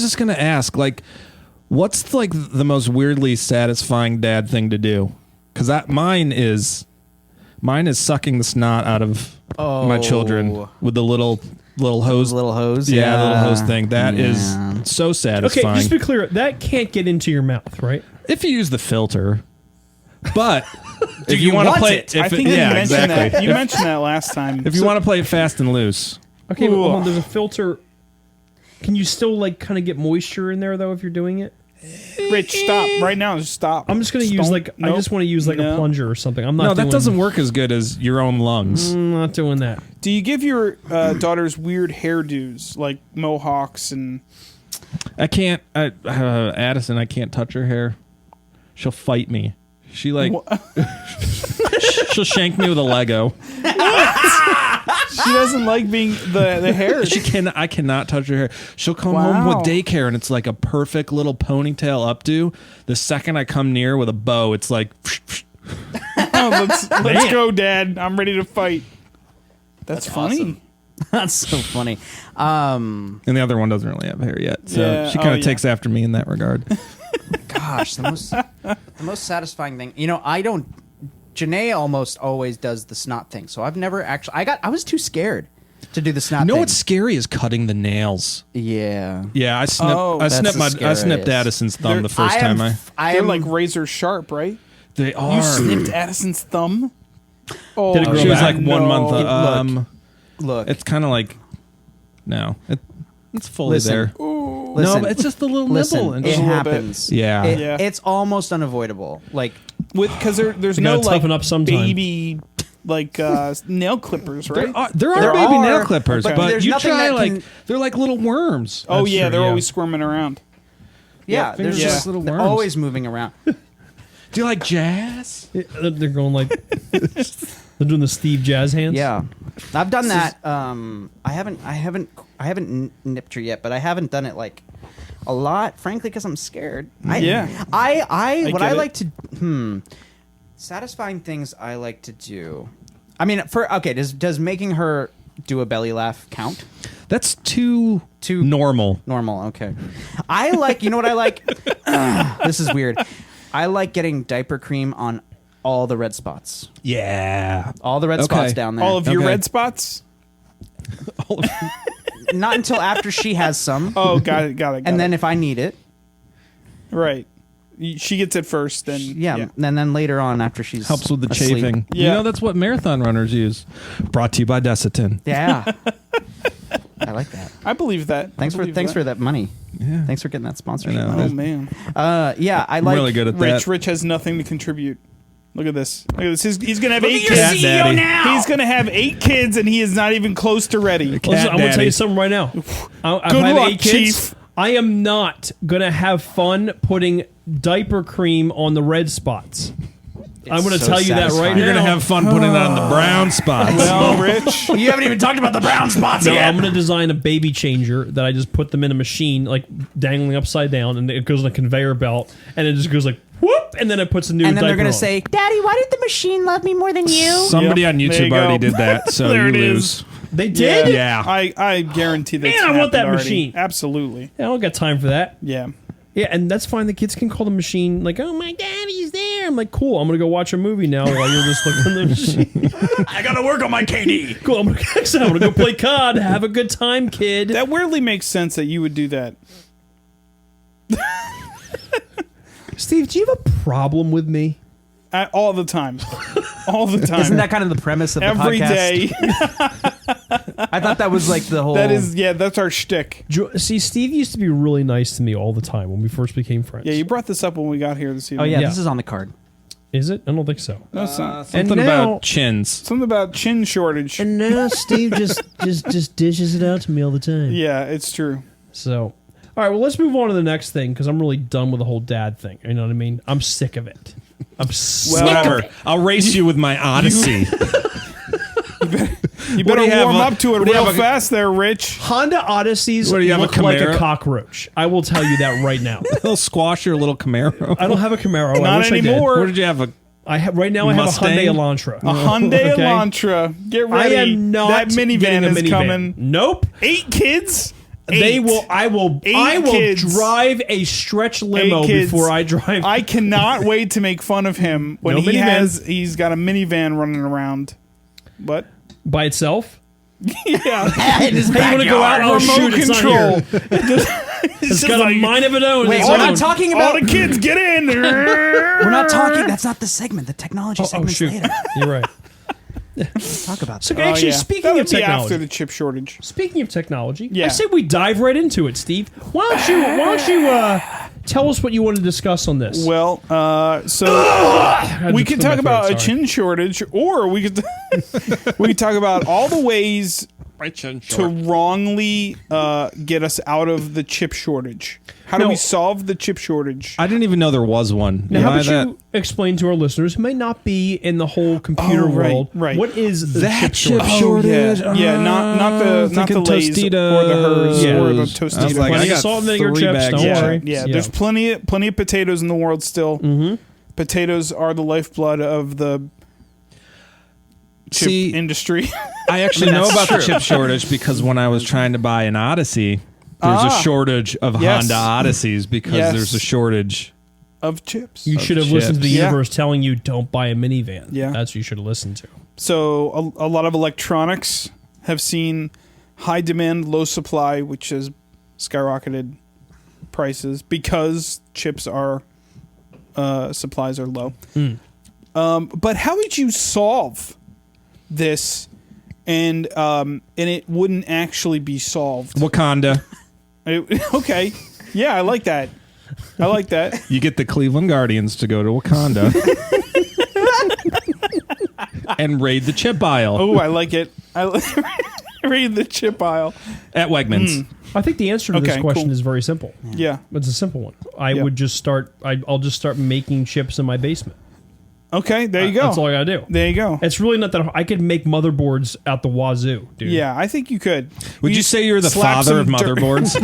just gonna ask, like, what's like the most weirdly satisfying dad thing to do? Because mine is sucking the snot out of my children with the little hose. little hose. Yeah, the little hose thing. That is Yeah. so Okay, satisfying. just to be clear, that can't get into your mouth, right? If you use the filter, but if you want to want play, it? I think you mentioned exactly. that. You mentioned that last time. If you want to play it fast and loose, Okay, but hold on, Ooh. there's a filter. Can you still like kind of get moisture in there though if you're doing it? Rich, stop right now. Just stop. I'm just gonna use Don't- like I nope. just want to use like a No. plunger or something. I'm not. no, that doing- Mm. doesn't work as good as your own lungs. I'm not doing that. Do you give your daughters weird hairdos like mohawks and? I can't, Addison. I can't touch her hair. She'll fight me. She like she'll shank me with a Lego. She doesn't like being the hair. I cannot touch her hair. She'll come home Wow. with daycare and it's like a perfect little ponytail updo. The second I come near with a bow, it's like Oh, let's go, Dad. I'm ready to fight. That's funny. awesome. That's so funny. and the other one doesn't really have hair yet. So Yeah, she kind of yeah. takes after me in that regard. Gosh, the most satisfying thing. You know, I don't. Janae almost always does the snot thing, so I've never actually. I was too scared to do the snot. You know thing. what's scary is cutting the nails. Yeah. Yeah, I snipped Oh, I that's snipped the my I scariest. snipped Addison's thumb They're- the first time I They're like razor sharp, right? they are. You snipped Addison's thumb. Oh, Did it grow She was back? like 1 month. Look. Look, It's kind of like no, it's fully Listen. there. listen, No, but it's just a little listen. nibble and It just a little bit. happens. yeah. Yeah. It's almost unavoidable. Like because there's You no gotta like toughen up sometime. baby like nail clippers, right? There are There baby are, nail clippers, but but there's you nothing try that like can- they're like little worms. Oh That's yeah, true, they're yeah. always squirming around. yeah, fingers there's are just like little they're worms. always moving around. Do you like jazz? They're going like they're doing the Steve Jazz hands. Yeah, I've done that. I haven't nipped her yet, but I haven't done it like a lot, frankly, because I'm scared. Yeah. I what get I it. like to satisfying things I like to do. I mean, does making her do a belly laugh count? That's too normal. Normal, okay. I like, you know what I like? This is weird. I like getting diaper cream on all the red spots. Yeah. All the red Okay. spots down there. All of your Okay. red spots. Not until after she has some. Oh, got it. And then if I need it, right, she gets it first. Then yeah. And then later on after she's Helps with the asleep. chafing. You Yeah. know that's what marathon runners use. Brought to you by Desitin. Yeah. I like that. I believe that. Thanks for that money. Yeah. Thanks for getting that sponsorship. I know. money. Oh man, Yeah, I I'm like really good at that. Rich has nothing to contribute. Look at this. Look at this. He's gonna have Look 8 at your kids. CEO Daddy. now. He's gonna have 8 kids, and he is not even close to ready. Listen, Cat I'm gonna tell daddy. you something right now. I've Good had luck, 8 kids. Chief. I am not gonna have fun putting diaper cream on the red spots. I'm going to so tell you that right satisfying. now. You're gonna have fun putting it on the brown spots. Well, Rich, You haven't even talked about the brown spots No, yet. I'm going to design a baby changer that I just put them in a machine, like dangling upside down, and it goes on a conveyor belt, and it just goes like whoop, and then it puts a new. And then they're diaper going on. to say, "Daddy, why did the machine love me more than you?" Somebody Yep, on there YouTube you already go. did that, so There you it lose. is. They did? Yeah. I guarantee that. Man, I want that machine. Absolutely. I don't got time for that. Yeah. Yeah, and that's fine. The kids can call the machine like, "Oh, my daddy's there." I'm like, "Cool. I'm gonna go watch a movie now while you're just looking at the machine." I gotta work on my KD. Cool. I'm gonna go play COD. Have a good time, kid. That weirdly makes sense that you would do that. Steve, do you have a problem with me? All the time. All the time. Isn't that kind of the premise of the every podcast? day? I thought that was like the whole. That's our shtick. See, Steve used to be really nice to me all the time when we first became friends. Yeah, you brought this up when we got here this Oh evening. yeah, Yeah. this is on the card. Is it? I don't think so. No, it's not. Something And now- about chins. Something about chin shortage. And now Steve just dishes it out to me all the time. Yeah, it's true. So, all right, well, let's move on to the next thing because I'm really done with the whole dad thing. You know what I mean? I'm sick of it. I'm sick of Whatever. it. I'll race you with my Odyssey. You better you have, warm up to it what do you real have, fast there, Rich. Honda Odysseys What, do you have, a look like a Camaro? cockroach. I will tell you that right now. Little squash your little Camaro. I don't have a Camaro. I Not wish I did. anymore. Where did you have a? I have right now. I have Mustang? a Hyundai Elantra. A Hyundai Okay. Elantra. Get I ready. am not That minivan getting a is minivan. coming. Nope. 8 kids? They 8. will. I will. Eight I will kids. drive a stretch limo 8 kids. before I drive. I cannot wait to make fun of him when No minivan. he's got a minivan running around. What? by itself. Yeah. Hey, you want to go out? Oh, Remote shoot, it's not control. here. It's got like- a mind of its own. Wait, Its we're own. not talking All about. the kids get in. We're not talking. That's not the segment. The technology Oh, segment's shoot. later. You're right. Talk about So that. actually, yeah. speaking That would of be technology, after the chip shortage. speaking of technology, Yeah. I say we dive right into it, Steve. Why don't you tell us what you want to discuss on this? Well, so I we just could cleared talk my about throat, a sorry. chin shortage, or we could we could talk about all the ways to wrongly get us out of the chip shortage. How do No. we solve the chip shortage? I didn't even know there was one. Now, how Why about that? you explain to our listeners who may not be in the whole computer Oh, right, world, right. what is the That chip chip shortage? shortage? Yeah, not the thinking Lays Tostitos. or the Hers Yeah. or the I was Tostitos. like, Plenty I of got salt and vinegar 3 chips, bags don't of yeah, worry. yeah, Yeah. there's plenty of potatoes in the world still. Mm-hmm. Potatoes are the lifeblood of the chip See, industry. I actually know that's about true. the chip shortage because when I was trying to buy an Odyssey, there's a shortage of Yes. Honda Odysseys because Yes. there's a shortage. of chips. You should have listened to the Yeah. universe telling you don't buy a minivan. Yeah. That's what you should have listened to. So a lot of electronics have seen high demand, low supply, which has skyrocketed prices because chips are supplies are low. But how would you solve this? And it wouldn't actually be solved. Wakanda. Okay, yeah, I like that. I like that. You get the Cleveland Guardians to go to Wakanda and raid the chip aisle Oh, I like it. Read the chip aisle. at Wegmans. I think the answer to this Okay, question cool. is very simple. Yeah. It's a simple one. I Yeah. would just start. I'll just start making chips in my basement. Okay, there you go. That's all I gotta do. There you go. It's really not that I could make motherboards out the wazoo, dude. Yeah, I think you could. Would you say you're the slap father of some dirt- motherboards?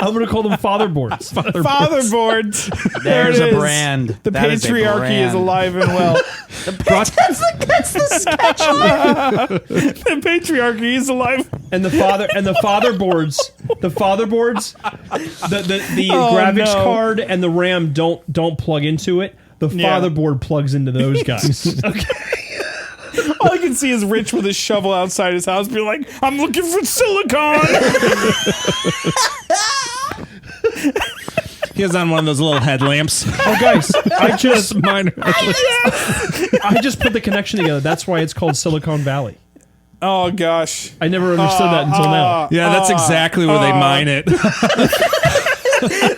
I'm gonna call them fatherboards. Fatherboards. There There's it a is. brand. The That is a patriarchy is brand. alive and well. That's the sketch. The patriarchy is alive. and the fatherboards, the Oh, graphics no. card and the RAM don't plug into it. The Yeah. fatherboard plugs into those guys. Okay. All I can see is Rich with his shovel outside his house, be like, "I'm looking for silicone." He has on one of those little headlamps. Oh, guys, I just Minor. I just put the connection together. That's why it's called Silicon Valley. Oh gosh. I never understood that until now. Yeah, that's exactly where they mine it.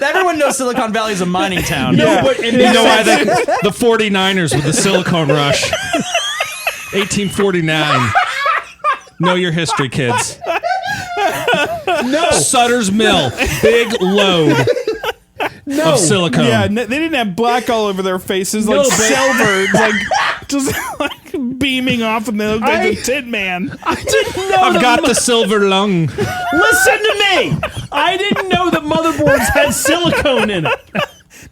Everyone knows Silicon Valley is a mining town. Yeah. But it You makes know why sense. the 49ers with the Silicone Rush. 1849. Know your history, kids. No, Sutter's Mill. Big load no. of silicone. Yeah, they didn't have black all over their faces, No, like but- silver, like just like beaming off, and they look like the Tin Man. I didn't know. I've got the silver lung. Listen to me. I didn't know that motherboards had silicone in it.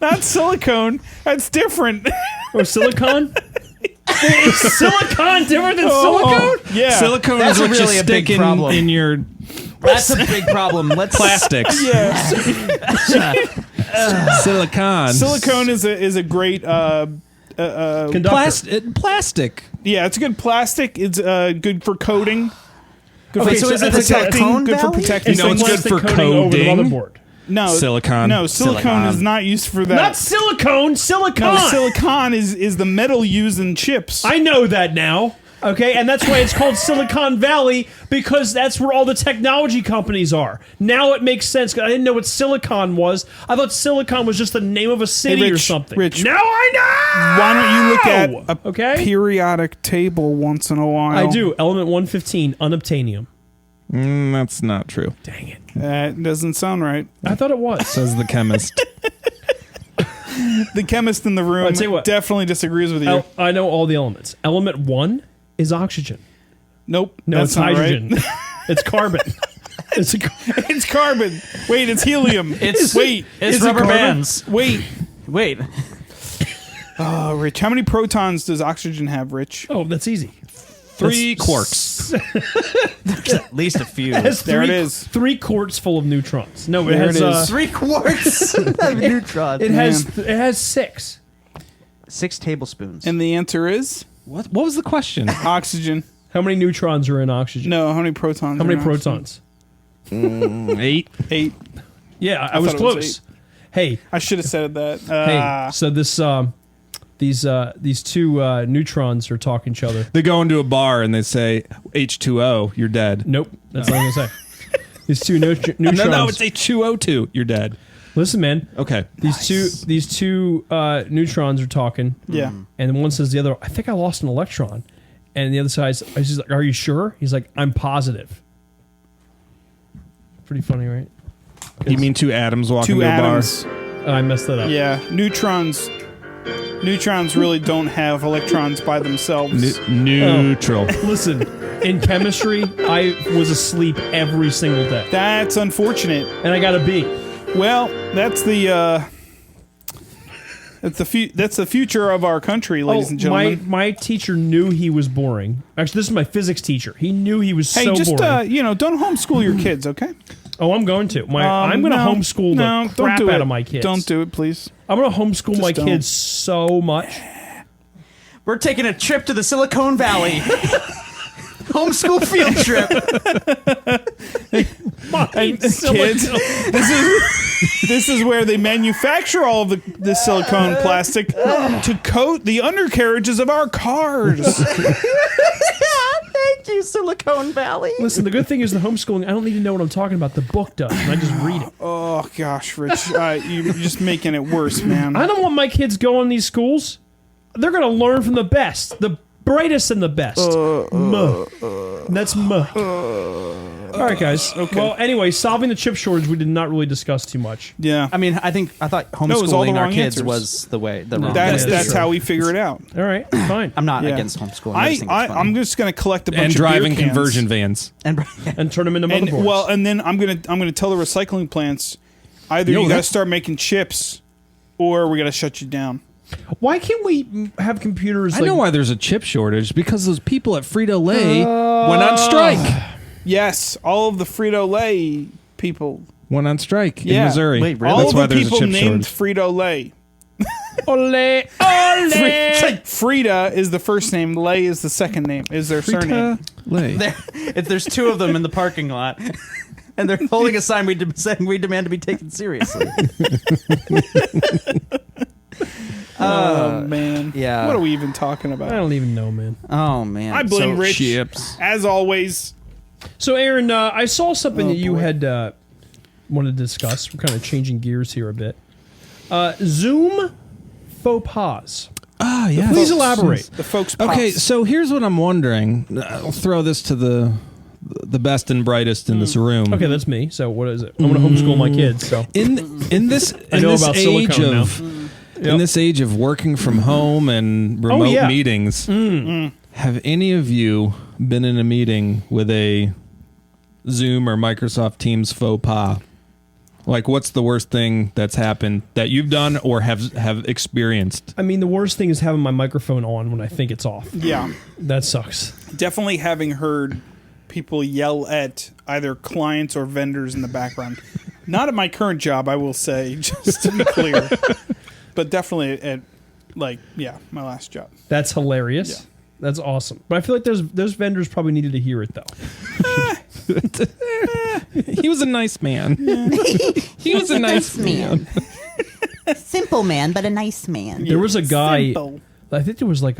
Not silicone. That's different. Or silicon? Is silicon different than silicone? Yeah. Silicone That's is what really you a big stick problem. in your That's a big problem. Let's plastics. Yeah. Silicone. Silicone is a great Conductor. Plastic. yeah, it's a good plastic. It's good for coating. Good Okay, for so is it the protecting. Silicone Good for Valley? protecting. It's know, the it's good plastic for coating over the coding. motherboard. No, Silicone. No, silicone is not used for that. Not silicone, silicon. no, silicon is the metal used in chips. I know that now. Okay, and that's why it's called Silicon Valley, because that's where all the technology companies are. Now it makes sense. 'Cause I didn't know what silicon was. I thought silicon was just the name of a city or Rich, something. Rich. Now I know. Why don't you look at a Okay. periodic table once in a while? I do. Element 115, unobtainium. That's not true. Dang it. That doesn't sound right. I thought it was. Says the chemist. The chemist in the room I'll tell you what. definitely disagrees with you. I know all the elements. Element 1 is oxygen. Nope. No, that's it's not hydrogen. Right. It's carbon. It's a, It's carbon. Wait, it's helium. It's wait. It's is it rubber carbon? bands. Wait. Wait. Oh, Rich, how many protons does oxygen have, Rich? oh, that's easy. 3 quarks. At least a few. Has There it three- is. 3 quarts full of neutrons. No, it There has it is. 3 quarts of neutrons. it has 6. 6 tablespoons. And the answer is What was the question? oxygen. How many neutrons are in oxygen? No, how many protons? How are many in oxygen? protons? 8. 8. Yeah, I was thought it was close. Hey, I should have said that. hey. So this these two neutrons are talking to each other. They go into a bar and they say H2O, you're dead. Nope, that's not what I'm gonna say. These two neutrons. No, it's H2O2, you're dead. Listen, man. Okay. These two neutrons are talking. Yeah. And then one says to the other, I think I lost an electron. And the other side's he's like, are you sure? He's like, I'm positive. Pretty funny, right? You mean 2 atoms walking Two to a atoms. Oh, I messed that up. Yeah. Neutrons really don't have electrons by themselves. Neutral. Listen, in chemistry, I was asleep every single day. That's unfortunate. And I got a B. Well, that's the future of our country, ladies and gentlemen. My teacher knew he was boring. Actually, this is my physics teacher. He knew he was Hey, so just boring. don't homeschool your kids, okay? Oh, I'm going to. I'm going to homeschool the crap out of my kids. Don't do it, please. I'm going to homeschool my don't. kids so much. We're taking a trip to the Silicone Valley. Homeschool field trip. And kids, this is where they manufacture all of the silicone plastic to coat the undercarriages of our cars. Thank you, Silicone Valley. Listen, the good thing is the homeschooling, I don't need to know what I'm talking about. The book does, and I just read it. Oh gosh, Rich, you're just making it worse, man. I don't want my kids going to these schools. They're going to learn from the best, the brightest and the best. That's All right, guys. Okay. Well, anyway, solving the chip shortage, we did not really discuss too much. Yeah, I mean, I thought it was all the homeschooling our wrong kids answers. was the wrong. that's Yeah, that's sure. how we figure it out. All right, fine. I'm not Yeah. against homeschooling. I just think it's funny. I'm just gonna collect a bunch And of driving beer cans. conversion vans. and And turn them into And motherboards. and then I'm gonna tell the recycling plants either Yo, you gotta that's- start making chips, or we gotta shut you down. Why can't we have computers? I know why there's a chip shortage, because those people at Frito-Lay went on strike. Yes, all of the Frito-Lay people. Went on strike in Yeah. Missouri. Wait, really? All That's of why the there's a people chip named shortage. Frito-Lay. Ole, ole. Frida is the first name. Lay is the second name. Is their surname? Frito-Lay. if there's 2 of them in the parking lot, and they're holding a sign saying we demand to be taken seriously. Oh man. yeah. What are we even talking I about? don't even know, man. Oh man. I blame So- Rich Chips. as always. So, Aaron, I saw something Oh, that you boy. had wanted to discuss. We're kind of changing gears here a bit. Zoom faux pas. Ah, yes. Please elaborate. The folks. Okay, pops. so here's what I'm wondering. I'll throw this to the best and brightest in this room. Okay, that's me. So, what is it? I'm going to homeschool my kids. So, In this I know about age silicone now. of Yep. in this age of working from home and remote yeah. meetings, have any of you been in a meeting with a Zoom or Microsoft Teams faux pas? Like, what's the worst thing that's happened that you've done or have experienced? I mean, the worst thing is having my microphone on when I think it's off. Yeah. That sucks. Definitely having heard people yell at either clients or vendors in the background. Not at my current job, I will say, just to be clear. But definitely at, my last job. That's hilarious. Yeah. That's awesome. But I feel like those vendors probably needed to hear it, though. He was a nice man. He was a nice man. Simple man, but a nice man. There was a guy, Simple. I think there was I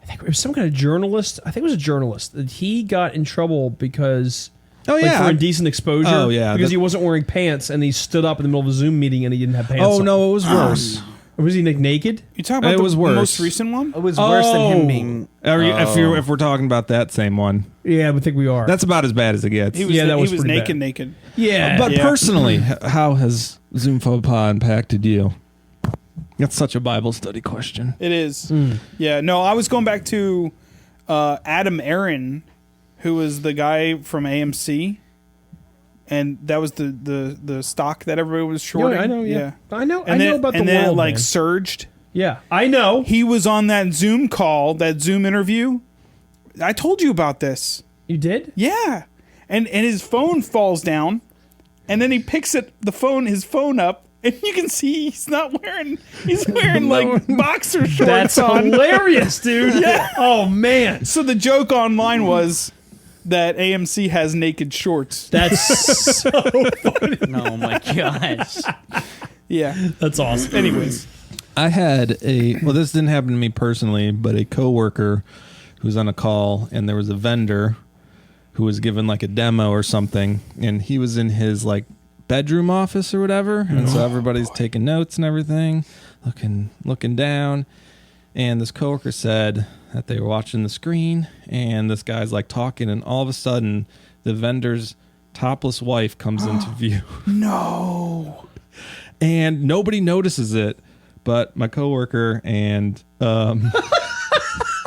think it was some kind of journalist. I think it was a journalist. That he got in trouble because... Oh, yeah. for indecent exposure. Oh, yeah. Because he wasn't wearing pants and he stood up in the middle of a Zoom meeting and he didn't have pants on. Oh, no, it was worse. Or was he naked? You talking about It the was worse. most recent one? It was worse than him being. If we're talking about that same one, Yeah, I think we are. that's about as bad as it gets. He was, Yeah, that was he was pretty naked, bad. naked. yeah. But Yeah. personally, how has Zoom faux pas impacted you? That's such a Bible study question. It is. Yeah, no, I was going back to Adam Aaron, who was the guy from AMC. And that was the stock that everybody was shorting. I know, yeah. I know And then, about the and then world, it like man. surged. Yeah, I know. He was on that Zoom call, that Zoom interview. I told you about this. You did? Yeah. And his phone falls down, and then he picks his phone up, and you can see he's wearing like boxer shorts That's on. hilarious, dude. Yeah. Oh, man. So the joke online was that AMC has naked shorts. That's so funny. Oh my gosh. Yeah. That's awesome. Anyways. I had this didn't happen to me personally, but a coworker who was on a call, and there was a vendor who was given like a demo or something, and he was in his like bedroom office or whatever, and so everybody's taking notes and everything, looking down, and this coworker said that they were watching the screen, and this guy's like talking, and all of a sudden the vendor's topless wife comes into view. No. And nobody notices it but my coworker and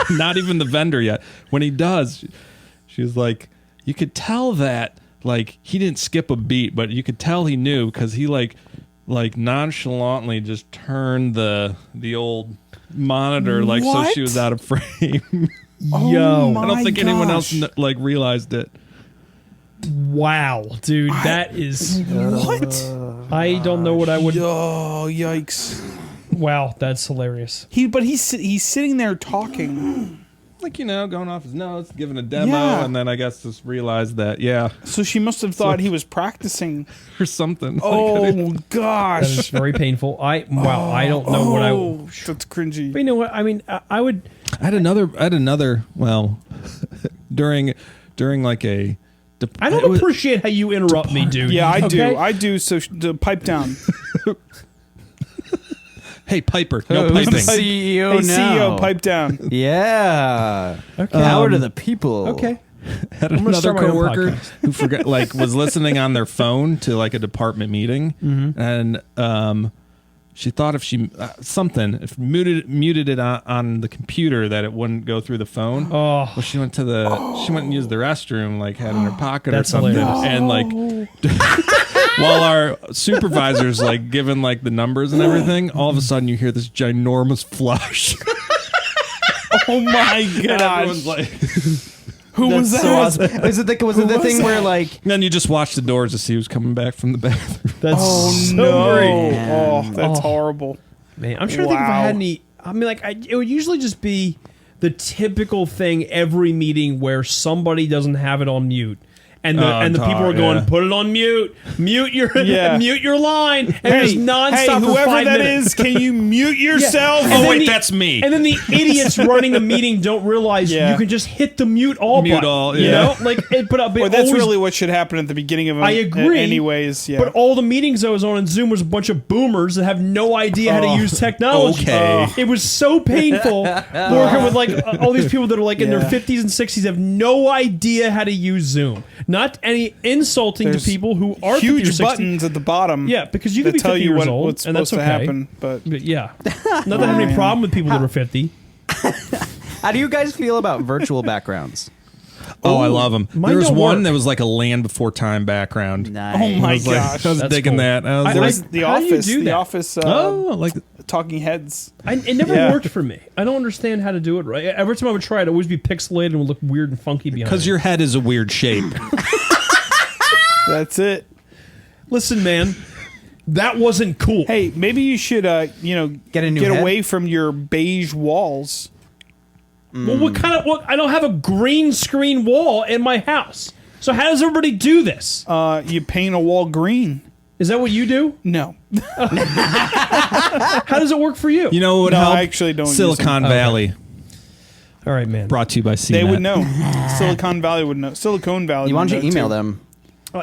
not even the vendor yet. When he does, she was like, you could tell that like he didn't skip a beat, but you could tell he knew because he like nonchalantly just turned the old monitor like so she was out of frame. Yo. I don't think anyone else gosh. realized it. Wow, dude. That is... What? I don't know what I would... Oh, yikes. Wow, that's hilarious. He's sitting there talking. Like, going off his notes, giving a demo, Yeah. and then I guess just realized that, So she must have thought he was practicing. or something. Oh, That is gosh. very painful. I don't know what I would... That's cringy. But you know what? I mean, I would... I had another, well, during like a... I don't appreciate how you interrupt me, dude. Yeah, I do. Okay? I do. So pipe down. Hey, Piper, no Who's the piping. CEO Hey, now? CEO, pipe down. Yeah. Okay. Power to the people. Okay. Had gonna another start my own coworker podcast. who forgot, like, was listening on their phone to like a department meeting, and she thought if she if muted it on the computer that it wouldn't go through the phone. Oh. Well, she went and used the restroom, like had it in her pocket That's or something, hilarious. and like. While our supervisor's like giving like the numbers and everything, all of a sudden you hear this ginormous flush. Oh my And gosh. everyone's like, Who was That's that? so awesome. Was it the thing where like then you just watch the doors to see who's coming back from the bathroom. That's Oh so no. great. Oh, that's Oh. horrible. Man, I'm trying to think if I Wow. had any... I mean, like, it would usually just be the typical thing every meeting where somebody doesn't have it on mute. And the people are going, yeah. put it on mute, mute your Yeah. mute your line, and just nonstop for whoever 5 that minutes. is, can you mute yourself? And Oh then wait, the- that's me. And then the idiots running the meeting don't realize Yeah. you can just hit the mute all Mute button. all, You yeah. know, like but Well, that's always, really what should happen at the beginning of I agree. Anyways, yeah. But all the meetings I was on in Zoom was a bunch of boomers that have no idea how to use technology. okay. It was so painful working with like all these people that are like in their Yeah. 50s and 60s have no idea how to use Zoom. Not any insulting There's to people who are 50 or huge 60. buttons at the bottom. Yeah, because you could that be tell 50 you years what, old, what's and that's supposed to okay. happen. But Yeah. Not that I have any problem with people that are 50. how do you guys feel about virtual backgrounds? Oh, I love them. Mine There was don't one work. that was like a Land Before Time background. Nice. Oh my I was like, gosh. I was That's digging cool. that. I was I- There like, was The How do you Office. do The that? Office. oh, like Talking Heads. It never Yeah. worked for me. I don't understand how to do it right. Every time I would try it, it'd always be pixelated and would look weird and funky behind because it. your head is a weird shape. That's it. Listen, man, that wasn't cool. Hey, maybe you should, Get a new head? away from your beige walls. Well, what kind of? I don't have a green screen wall in my house. So how does everybody do this? You paint a wall green. Is that what you do? No, How does it work for you? You know what would No, help? I actually don't use Silicon them. Valley. All right, man. Brought to you by CNET. they would know. Silicon Valley would know. Silicon Valley. You would want to know, email too. them?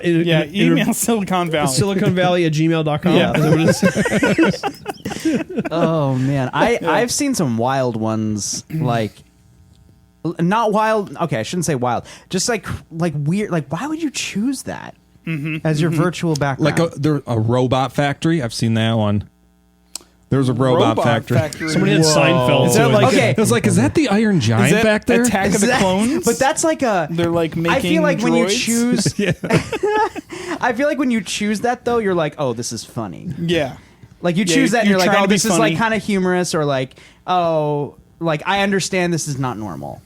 Yeah, email Silicon Valley. SiliconValley@gmail.com. Yeah. Is that what it is? Oh man, I've seen some wild ones like. Not wild. Okay, I shouldn't say wild. Just like weird. Like, why would you choose that as your virtual background? Like a robot factory. I've seen that one. There was a robot, factory. Somebody had Whoa. Seinfeld. Is that to it. like Okay. I was like, is that the Iron Is Giant that back there? Attack of the Clones? But that's like a. They're like making. I feel like when you droids? choose. Yeah. I feel like when you choose that though, you're like, oh, this is funny. Yeah. Like you Yeah, choose that, and you're you're like, trying oh, to be this is funny. like kind of humorous, or like, oh, like I understand this is not normal.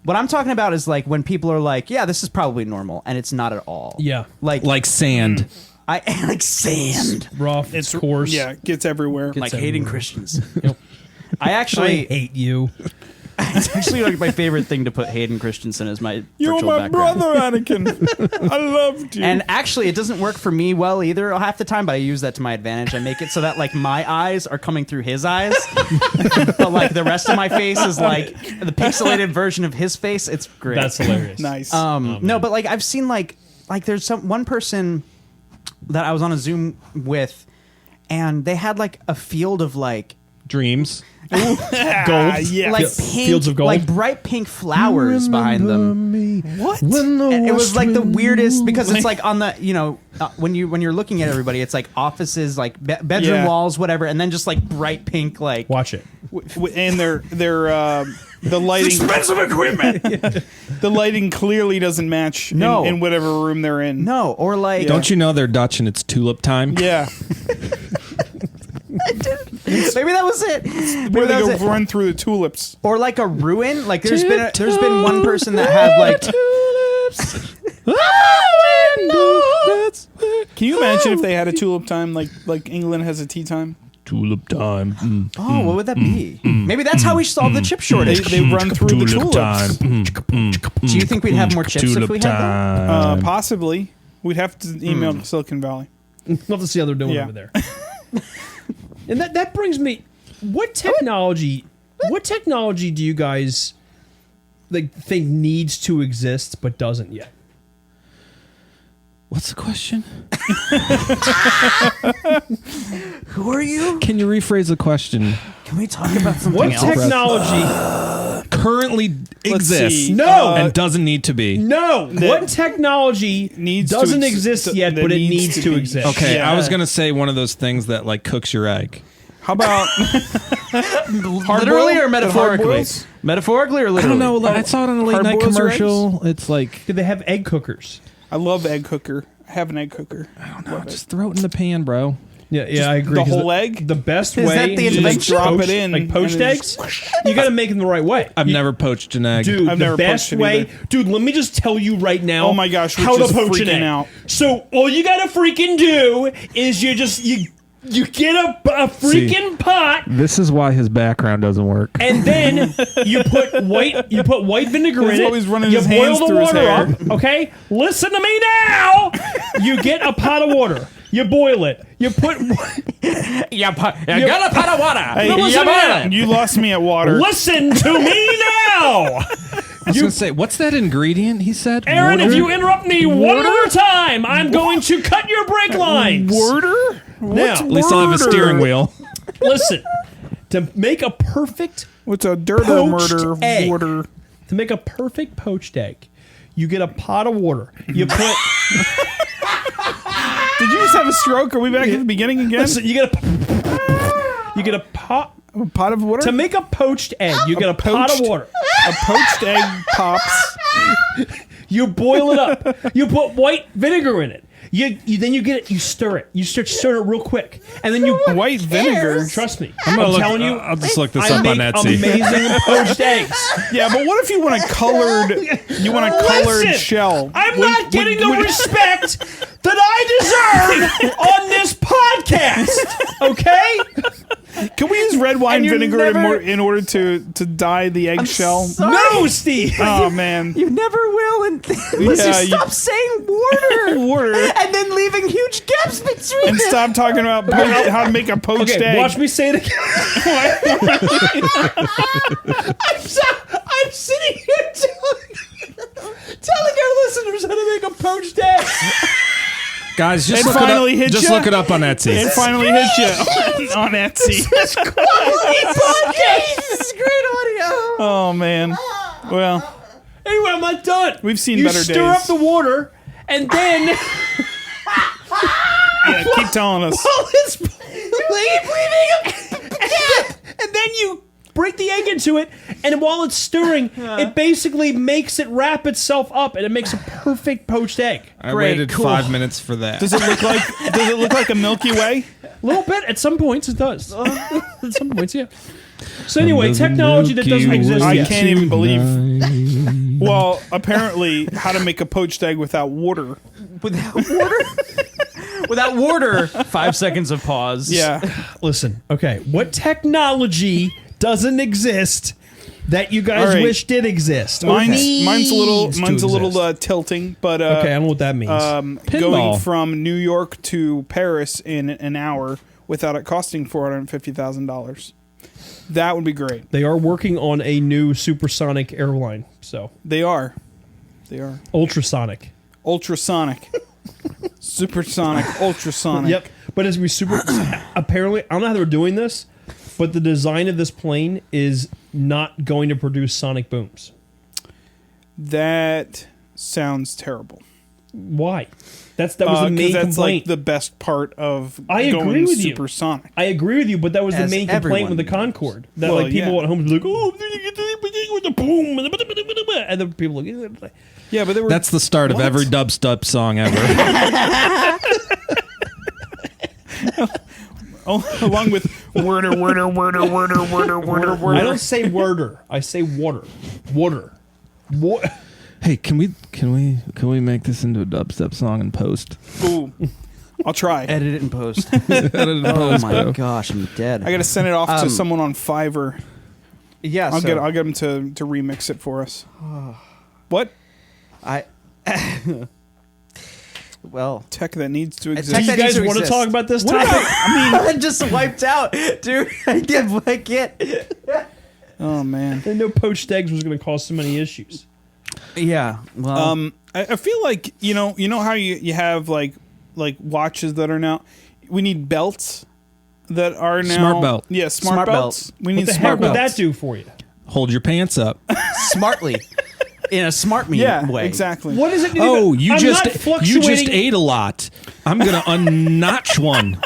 What I'm talking about is like when people are like, yeah, this is probably normal, and it's not at all. Yeah. Like sand. I like sand. Rough. It's coarse. Yeah, it gets everywhere. Gets Like hating everywhere. Christians. Yep. I I actually, hate you. it's actually like my favorite thing to put Hayden Christensen as my You're virtual my background. brother, Anakin. I loved you. And actually, it doesn't work for me well either half the time, but I use that to my advantage. I make it so that like my eyes are coming through his eyes, but like the rest of my face is like the pixelated version of his face. It's great. That's hilarious. nice. No, but like I've seen like there's one person that I was on a Zoom with, and they had like a field of like Dreams. Gold. yeah. like Fi- pink, fields of gold? like bright pink flowers behind them. What? And it was like the weirdest because it's like on the when you're looking at everybody, it's like offices, like bedroom Yeah. walls, whatever, and then just like bright pink, like Watch it. And they're the lighting. expensive equipment. The lighting clearly doesn't match. No. in whatever room they're in. No, or like Yeah. Don't you know they're Dutch and it's tulip time? Yeah. maybe that was it. Where Maybe they that go was it. run through the tulips. Or like a ruin. Like there's been one person that had like Can you imagine if they had a tulip time like England has a tea time? Tulip time. oh, what would that be? Maybe that's how we solve the chip shortage. They run through the tulips. Do you think we'd have more chips if we had that? Possibly. We'd have to email Silicon Valley. Love to see how they're doing Yeah. over there. And that brings me. What technology do you guys like think needs to exist but doesn't yet? What's the question? Who are you? Can you rephrase the question? Can we talk about something What else? technology? Currently exists see. No! and doesn't need to be. No. What technology needs to doesn't ex- exist that- yet, that but it needs needs to to be. exist? Okay, Yeah. I was gonna say one of those things that like cooks your egg. How about Literally or metaphorically? hard-boils? Metaphorically or I literally? don't know. I saw it on a late night Hard-boils or commercial. It's like Do they have egg cookers? I love egg cooker. I have an egg cooker. just throw it in the pan, bro. Yeah, I agree. the 'cause whole egg? The best Is way that the is to invention? Drop poach- it in like poached and then eggs. You got to make them the right way. I've never poached an egg. Dude, I've the never best poached it way, either. dude. Let me just tell you right now. Oh my gosh, we're how to just poach an freaking egg. out. So all you gotta freaking do is you get a freaking pot, This is why his background doesn't work. and then you put white vinegar He's in it. always running You his boil hands the through his water hair. up. Okay, listen to me now. You get a pot of water. You boil it. You put. Yeah, got a pot of water. Hey, listen to me. you lost me at water. Listen to me now. I was gonna say, what's that ingredient he said? Aaron, Water? if you interrupt me one more time, I'm going to cut your brake lines. Worder? Now, At least I'll have a steering wheel. listen, to make a perfect What's a dirter Poached murder? egg. Water. to make a perfect poached egg, you get a pot of water. You put Did you just have a stroke? Are we back at the beginning again? listen, you get a pot A pot of water? to make a poached egg. You get a pot of poached- water. A poached egg pops. You boil it up. You put white vinegar in it. Then you get it. You stir it. You start stirring it real quick, and then you White vinegar. Trust me. I'm telling you. I'll just look this I up on make Etsy. amazing poached eggs. Yeah, but what if you want a colored? You want a colored Listen, shell? I'm not getting the respect that I deserve on this podcast. Okay? Can we use red wine And you're vinegar never- in order to dye the eggshell? sorry. No, Steve. Oh man, You never will unless Yeah, you stop saying water. water. And then leaving huge gaps between And them. stop talking about how to make a poached Okay, egg. watch me say it again. I'm sitting here telling our listeners how to make a poached egg. Guys, just It look finally it up. hit Just ya? look it up on Etsy. It finally hit you on Etsy. This is great audio. Oh man. Well, Anyway, I'm not done. We've seen you better stir days. up the water, and then yeah, keep telling us. and then you break the egg into it, and while it's stirring, it basically makes it wrap itself up, and it makes a perfect poached egg. I Great, waited cool. 5 minutes for that. Does it look like a Milky Way? A little bit. At some points, it does. At some points, yeah. So anyway, technology that doesn't exist I yet. can't even believe. Well, apparently, how to make a poached egg without water. Without water? Without water. 5 seconds of pause. Yeah. Listen, okay, what technology doesn't exist that you guys All right. wish did exist? Mine's Needs a little to exist. tilting, but Okay, I don't know what that means. going Pinball. from New York to Paris in an hour without it costing $450,000. That would be great. They are working on a new supersonic airline, so They are ultrasonic. ultrasonic, supersonic, ultrasonic. Yep. But as we super apparently, I don't know how they're doing this, but the design of this plane is not going to produce sonic booms. That sounds terrible. Why? That was the main That's complaint. like the best part of I going agree with you. supersonic. I agree with you, but that was the As main complaint everyone with the Concorde. That Well, like people yeah. at home be like, oh, with the boom, and then people like, Yeah, but they were. That's the start of every dubstep song ever. along with worder. I don't say worder, I say water. Hey, can we make this into a dubstep song and post? Ooh, I'll try. Edit it and post. Edit and Oh post, my bro. gosh, I'm dead. I got to send it off to someone on Fiverr. Yeah, I'll so get them to remix it for us. What I well, tech that needs to tech exist? Do you that needs guys to want to exist. talk about this What topic? about- I'm just wiped out, dude. I can't. Oh man. I didn't know poached eggs was going to cause so many issues. Yeah. Well, I feel like you know how you have like watches that are now. We need belts that are now Smart belt. Yeah, smart Smart belts. We need What the heck smart would belts. that do for you? Hold your pants up. smartly, in a smart me Yeah, way. exactly. What is it? Oh, you I'm just not fluctuating. ate a lot. I'm gonna unnotch one.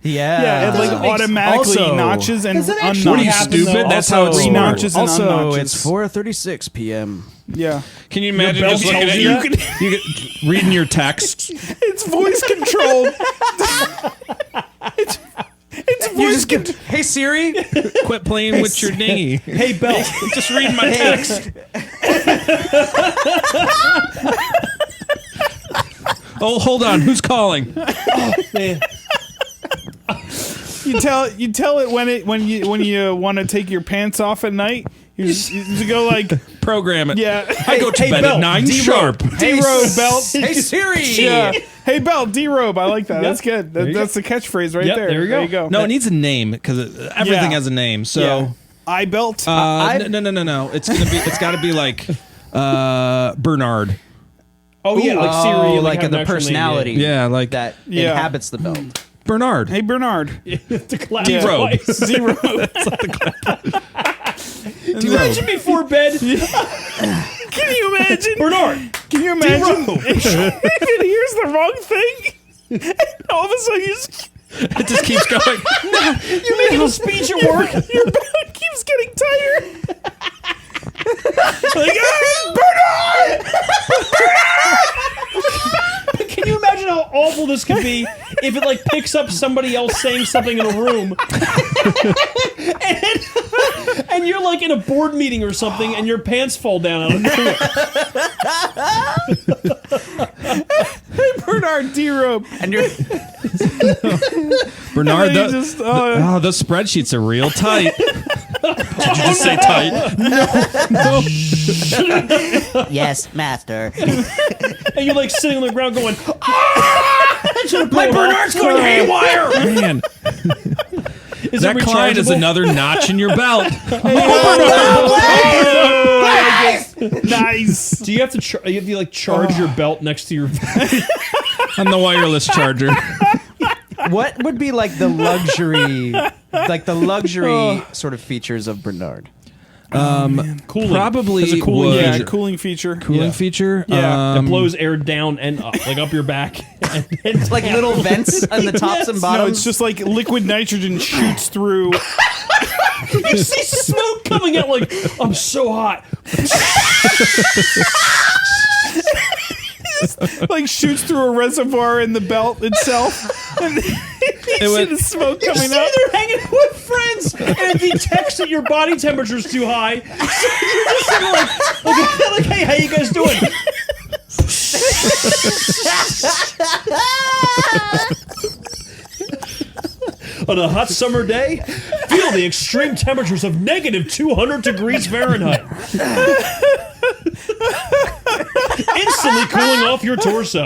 Yeah. Yeah, it like Doesn't make- automatically Also- notches and Does it actually unnotches. What are you, happen, stupid? though? That's how it's Also- smart. Notches and Also, unnotches. it's 4:36 p.m. Yeah, Can you imagine belt just looking tells at you you? that? You get reading your text. it's voice controlled. It's voice controlled. Hey Siri. Quit playing with your dinghy. Hey, Bell. Just reading my text. Oh, hold on. Who's calling? Man. You tell it when you want to take your pants off at night. You go like Program it. yeah. I go to hey, bed Bell, at 9 D-robe. sharp. D-robe belt. Hey Siri. Yeah. Hey Bell, D-robe. I like that. Yep. That's good. There you That's the catchphrase right Yep, there. there you go. No, it needs a name because everything Yeah. has a name. So, Yeah. I belt. no. It's got to be like Bernard. Oh, yeah, like Siri. Oh, and, like have an the actual name, personality. Yeah, like that Yeah. inhabits the belt. Bernard. Hey Bernard. Yeah. To clap D-robe. twice. D-robe. Imagine before bed. Can you imagine? Bernard. Can you imagine D-robe. if it hears the wrong thing? And all of a sudden you just, It just keeps going. You making a speech at work? your belt keeps getting tighter. Like, hey, Bernard! awful this could be if it like picks up somebody else saying something in a room, and you're like in a board meeting or something, and your pants fall down out of nowhere. Hey, Bernard D-Rope. And you're Bernard, You the, just, those spreadsheets are real tight. Did you just say tight? Yes, master. And you're like sitting on the ground going, my Bernard's going haywire. Man, Is that it client is rechargeable? another notch in your belt. Nice. Do you have to you have to like charge your belt next to your? On the wireless charger. what would be like the luxury sort of features of Bernard? Cooling. Probably Has a cooling would- Yeah, feature. cooling feature. Cooling feature. Yeah. It blows air down and up, like up your back. and Like little vents on the tops and No, bottoms. it's just like liquid nitrogen shoots through. you see smoke coming out like, I'm so hot. Like shoots through a reservoir in the belt itself. And you see the smoke You're coming sitting out. there hanging with friends, and it detects that your body temperature's too high. So you're just sitting like, hey, how you guys doing? On a hot summer day, feel the extreme temperatures of negative 200 degrees Fahrenheit. Instantly cooling off your torso.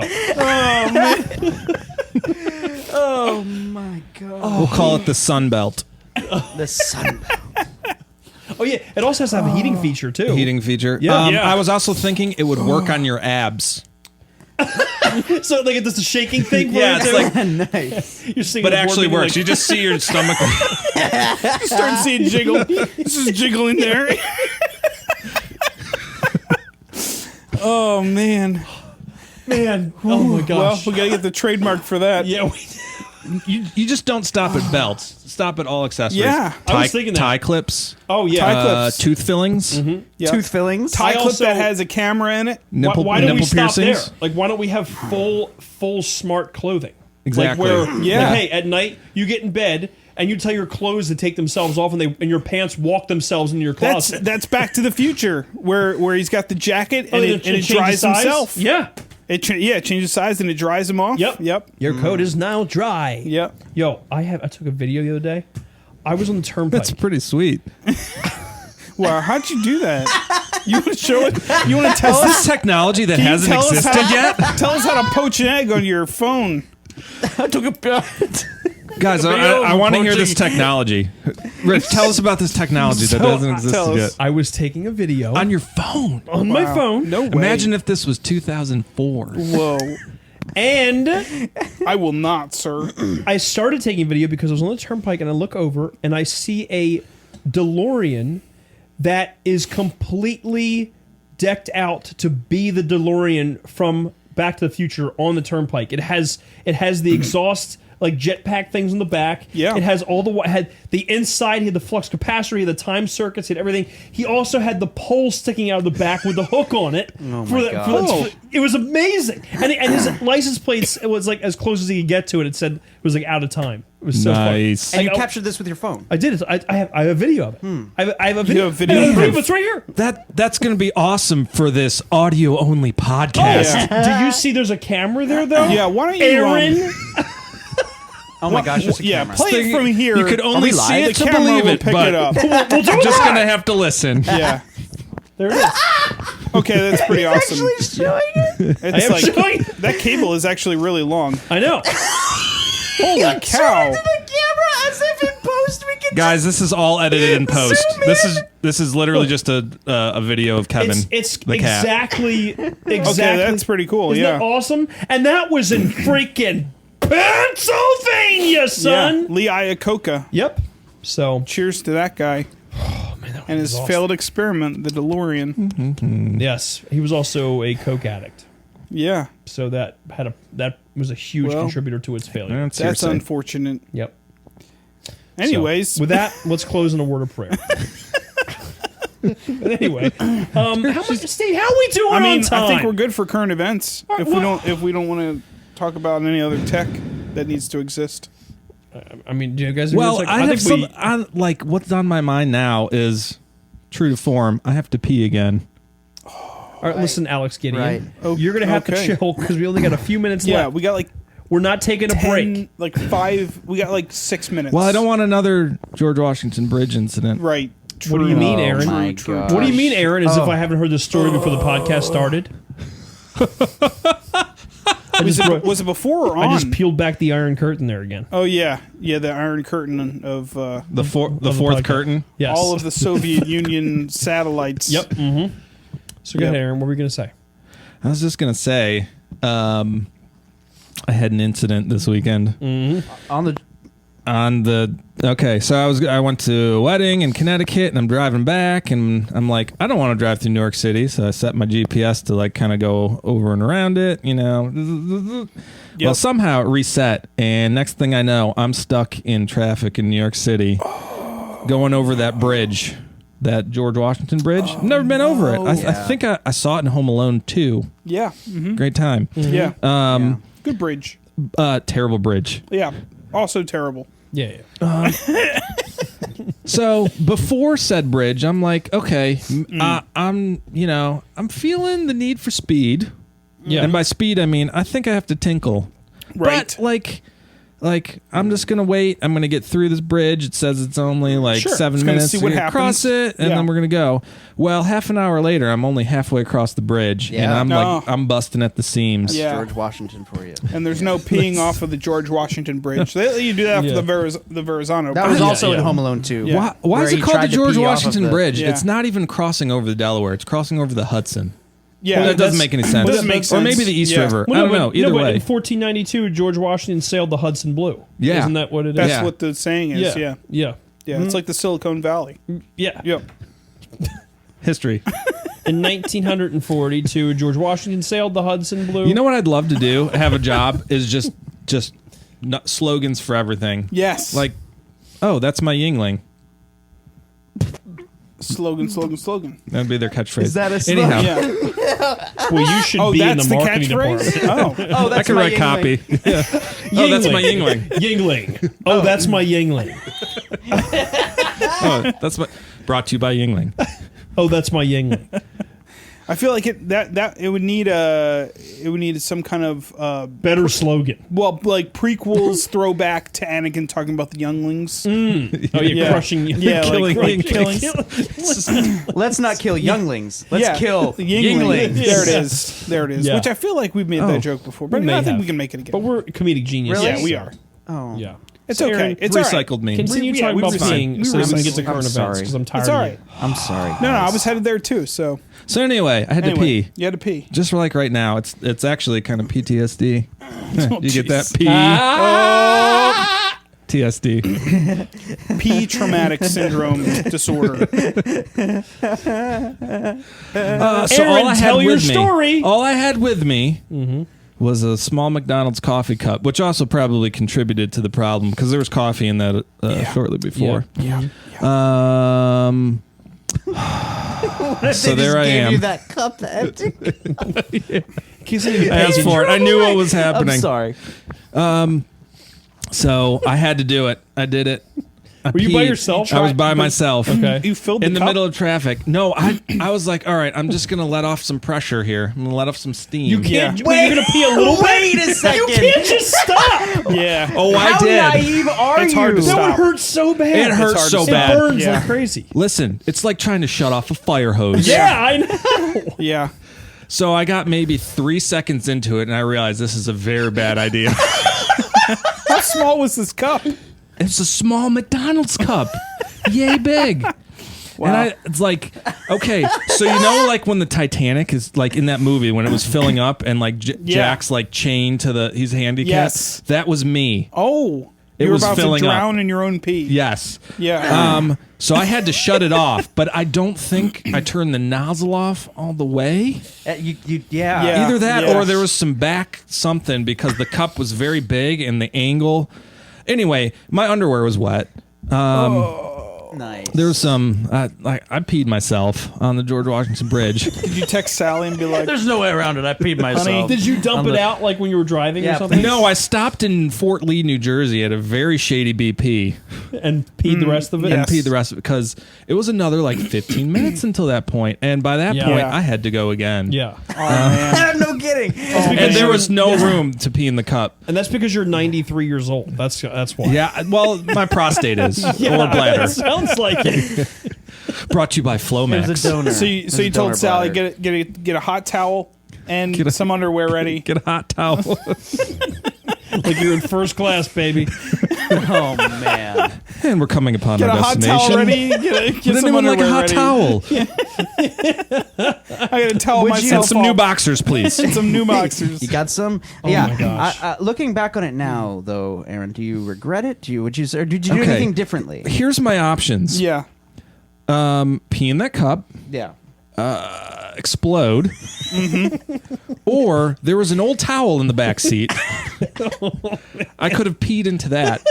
oh my god. We'll call it the sun belt. The sun. Oh yeah, it also has to have a heating feature too. Heating feature. Yeah. Yeah. I was also thinking it would work on your abs. So like it's just a shaking thing. For Yeah, you it's too? like, You're singing but a it actually board works. meeting You just see your stomach. You start seeing jiggle. This is jiggling there. Oh man. man. Oh my Well, gosh. we gotta get the trademark for that. yeah. You just don't stop at belts. Stop at all accessories. Yeah. I was thinking that. tie clips, Oh yeah. Tie clips. tooth fillings, Yeah. Tooth fillings. Tie I clip also- that has a camera in it. nipple, why don't we nipple stop piercings. there? Like, why don't we have full smart clothing? Exactly. Like where, Yeah. like, hey, at night you get in bed and you tell your clothes to take themselves off, and your pants walk themselves into your closet. That's Back to the Future, where he's got the jacket Oh, and then it changes dries size? himself. Yeah. It changes size and it dries him off. Yep. Yep. Your coat is now dry. Yep. Yo, I took a video the other day. I was on the turnpike. That's pretty sweet. Wow, how'd you do that? You want to show it? You want to tell Is us? this technology that Can you hasn't tell us existed how- yet? Tell us how to poach an egg on your phone. I took a Guys, video I of want to hear poaching. this technology. Rich, tell us about this technology that doesn't exist tell us. yet. I was taking a video On your phone. on my Wow. phone. No way. Imagine if this was 2004. Whoa. And I will not, sir. I started taking video because I was on the turnpike and I look over and I see a DeLorean that is completely decked out to be the DeLorean from Back to the Future on the turnpike. It has the exhaust like jetpack things on the back. Yeah. It has had the inside, he had the flux capacitor, he had the time circuits, he had everything. He also had the pole sticking out of the back with the hook on it. Oh my God. It was amazing. And his license plates, it was like as close as he could get to it. It said it was like out of time. It was so Nice. fun. And you Like, captured this with your phone. I did it. I have a video of it. I have a video. have video I have a proof? It's right here. That's going to be awesome for this audio only podcast. Yeah. Do you see there's a camera there though? Yeah, why don't you, Aaron. Oh my gosh, there's a yeah, camera. play it from here. You could only we live? see The it to camera believe will it, pick but it up. We'll do I'm it. just going to have to listen. Yeah. There it is. Okay, that's pretty awesome. showing it. I It's am like showing. that cable is actually really long. I know. Holy cow! The camera as if in post we can. Guys, this is all edited in post. This is literally just a video of Kevin, It's the cat. exactly. Okay, that's pretty cool. Isn't Yeah. that awesome? And that was in freaking Pennsylvania, son. Yeah. Lee Iacocca. Yep. So Cheers to that guy and his awesome. failed experiment, the DeLorean. yes, he was also a coke addict. Yeah, So that was a huge Well, contributor to its failure. That's that's hearsay. unfortunate. Yep. Anyways, So, with that, let's close in a word of prayer. But anyway, how much, Steve? How we doing I mean, on time? I think we're good for current events. If we don't want to talk about any other tech that needs to exist? I mean, do you guys? Well, I have think like what's on my mind now is true to form. I have to pee again. All right, listen, Alex Gideon. Right. You're gonna have Okay. to chill because we only got a few minutes Yeah, left. we got like We're not taking a 10, break. like 5. We got like 6 minutes. Well, I don't want another George Washington Bridge incident. Right. What do you mean, Aaron? my True. God. What do you mean, Aaron? As if I haven't heard this story before the podcast started. Was it before or on? I just peeled back the Iron Curtain there again. Oh yeah, the Iron Curtain of The fourth podcast. curtain. Yes. all of the Soviet Union satellites. Yep. Mm-hmm. So go Yep. ahead, Aaron. What were we gonna say? I was just gonna say, I had an incident this weekend. So I went to a wedding in Connecticut, and I'm driving back, and I'm like, I don't want to drive through New York City, so I set my GPS to like kind of go over and around it, you know. Well, Yep. somehow it reset, and next thing I know, I'm stuck in traffic in New York City, going over that bridge, that George Washington Bridge. I've never been over it. I think I saw it in Home Alone 2. Yeah. Great time. Yeah. Good bridge. Terrible bridge. Yeah. Also terrible. Yeah. So before said bridge, I'm like, okay, I'm feeling the need for speed. Yeah. And by speed, I mean, I think I have to tinkle. Right. But like I'm just going to wait. I'm going to get through this bridge. It says it's only like Sure. 7 Just gonna minutes see to what get happens. across it, and Yeah. then we're going to go. Well, half an hour later, I'm only halfway across the bridge, and Yeah. I'm No. like, I'm busting at the seams. Yeah. George Washington for you. And there's no peeing off of the George Washington Bridge. They let you do that Yeah. after the Verrazano. That was Bridge. also yeah. in Home Alone 2. Yeah. Why Where is he it called the tried to George pee off of Washington the- Bridge? Yeah. It's not even crossing over the Delaware. It's crossing over the Hudson. Yeah. Well, that doesn't make any sense. Doesn't make Or sense. maybe the East Yeah. River. Well, I don't know. Either but way. in 1492, George Washington sailed the Hudson Blue. Yeah. Isn't that what it is? That's Yeah. what the saying is. Yeah. Yeah. Yeah. It's like the Silicone Valley. Yeah. Yep. History. In 1942, George Washington sailed the Hudson Blue. You know what I'd love to do? Have a job is just slogans for everything. Yes. Like, oh, that's my Yingling. slogan. That'd be their catchphrase. Is that a Anyhow, Yeah. well, you should Oh, be in that's the the marketing department. catchphrase. Oh. Oh, I that's can my write Yingling. copy. Oh, that's my Yingling. Yingling. Oh, that's my Yingling. Oh, that's my. Brought to you by Yingling. Oh, that's my Yingling. I feel like it would need some kind of Better slogan. like prequels throwback to Anakin talking about the younglings. Oh, you're Yeah. crushing. Yeah, like Killing. Let's not kill younglings. Let's kill the Yingling. Yinglings. There it is. Yeah. Which I feel like we've made that joke before, but We may I think have. we can make it again. But we're comedic geniuses. Really? Yeah, we are. Oh. Yeah. It's So, okay. Aaron, It's all right. Recycled me. Continue We- talking yeah, about we peeing recycled. so that we can get to I'm current events sorry. because I'm tired It's all of right. you. I'm sorry. No, I was headed there too. So So anyway, I had to anyway, pee. you had to pee. Just for like right now, it's actually kind of PTSD. Oh, You get that jeez. P Ah! TSD. Pee traumatic syndrome disorder. So Aaron, tell your with me, story. all I had with me was a small McDonald's coffee cup, which also probably contributed to the problem because there was coffee in that shortly before. Yeah. So there I am. You that cup empty. I asked for it. I knew what was happening. I'm sorry. So I had to do it. I did it. Were you by yourself? I was by myself. Okay. You filled In the cup? middle of traffic. No, I was like, all right, I'm just going to let off some pressure here. I'm going to let off some steam. You can't. Yeah. Wait, you're gonna pee a little Wait bit. a second. You can't just stop. Yeah. Oh, I How did. naive are It's you? hard to That stop. would hurt so bad. It hurts hard to so stop. It bad. burns Yeah. like crazy. Listen, it's like trying to shut off a fire hose. Yeah, I know. Yeah. So I got maybe 3 seconds into it, and I realized this is a very bad idea. How small was this cup? It's a small McDonald's cup. Yay big. And it's like, okay, so you know, like when the Titanic is like in that movie when it was filling up and like Jack's like chained to he's handicapped. Yes. That was me. Oh. It You were was about to filling up. drown in your own pee. Yes. Yeah. So I had to shut it off, but I don't think I turned the nozzle off all the way. Yeah. Yeah. Either that yeah. or there was some back something because the cup was very big and the angle. Anyway, my underwear was wet. Nice. There was some. I peed myself on the George Washington Bridge. Did you text Sally and be like, There's no way around it. I peed myself. Did you dump it out like when you were driving or Yeah, something? No, I stopped in Fort Lee, New Jersey, at a very shady BP And peed the rest of it? yeah. and peed the rest of it because it was another like 15 minutes until that point, and by that Yeah. point, Yeah. I had to go again. Yeah. oh man? no kidding. And there was no room to pee in the cup. And that's because you're 93 years old. That's why. Yeah, well, my prostate is or It bladder. sounds like it. Brought to you by There's a Flomax. donor. So you There's a told donor Sally bladder. get a hot towel and some underwear ready. Get a hot towel. Like you're in first class, baby. Oh man. And we're coming upon Get our a hot destination. towel ready. Get Would some anyone like a underwear hot ready. towel? I gotta towel myself And some new off. boxers, please. And some new boxers. You got some? my Yeah. gosh. Looking back on it now, though, Aaron, do you regret it? Or did you do Okay. anything differently? Here's my options. Yeah. Pee in that cup, Yeah. explode, or there was an old towel in the back seat. I could have peed into that,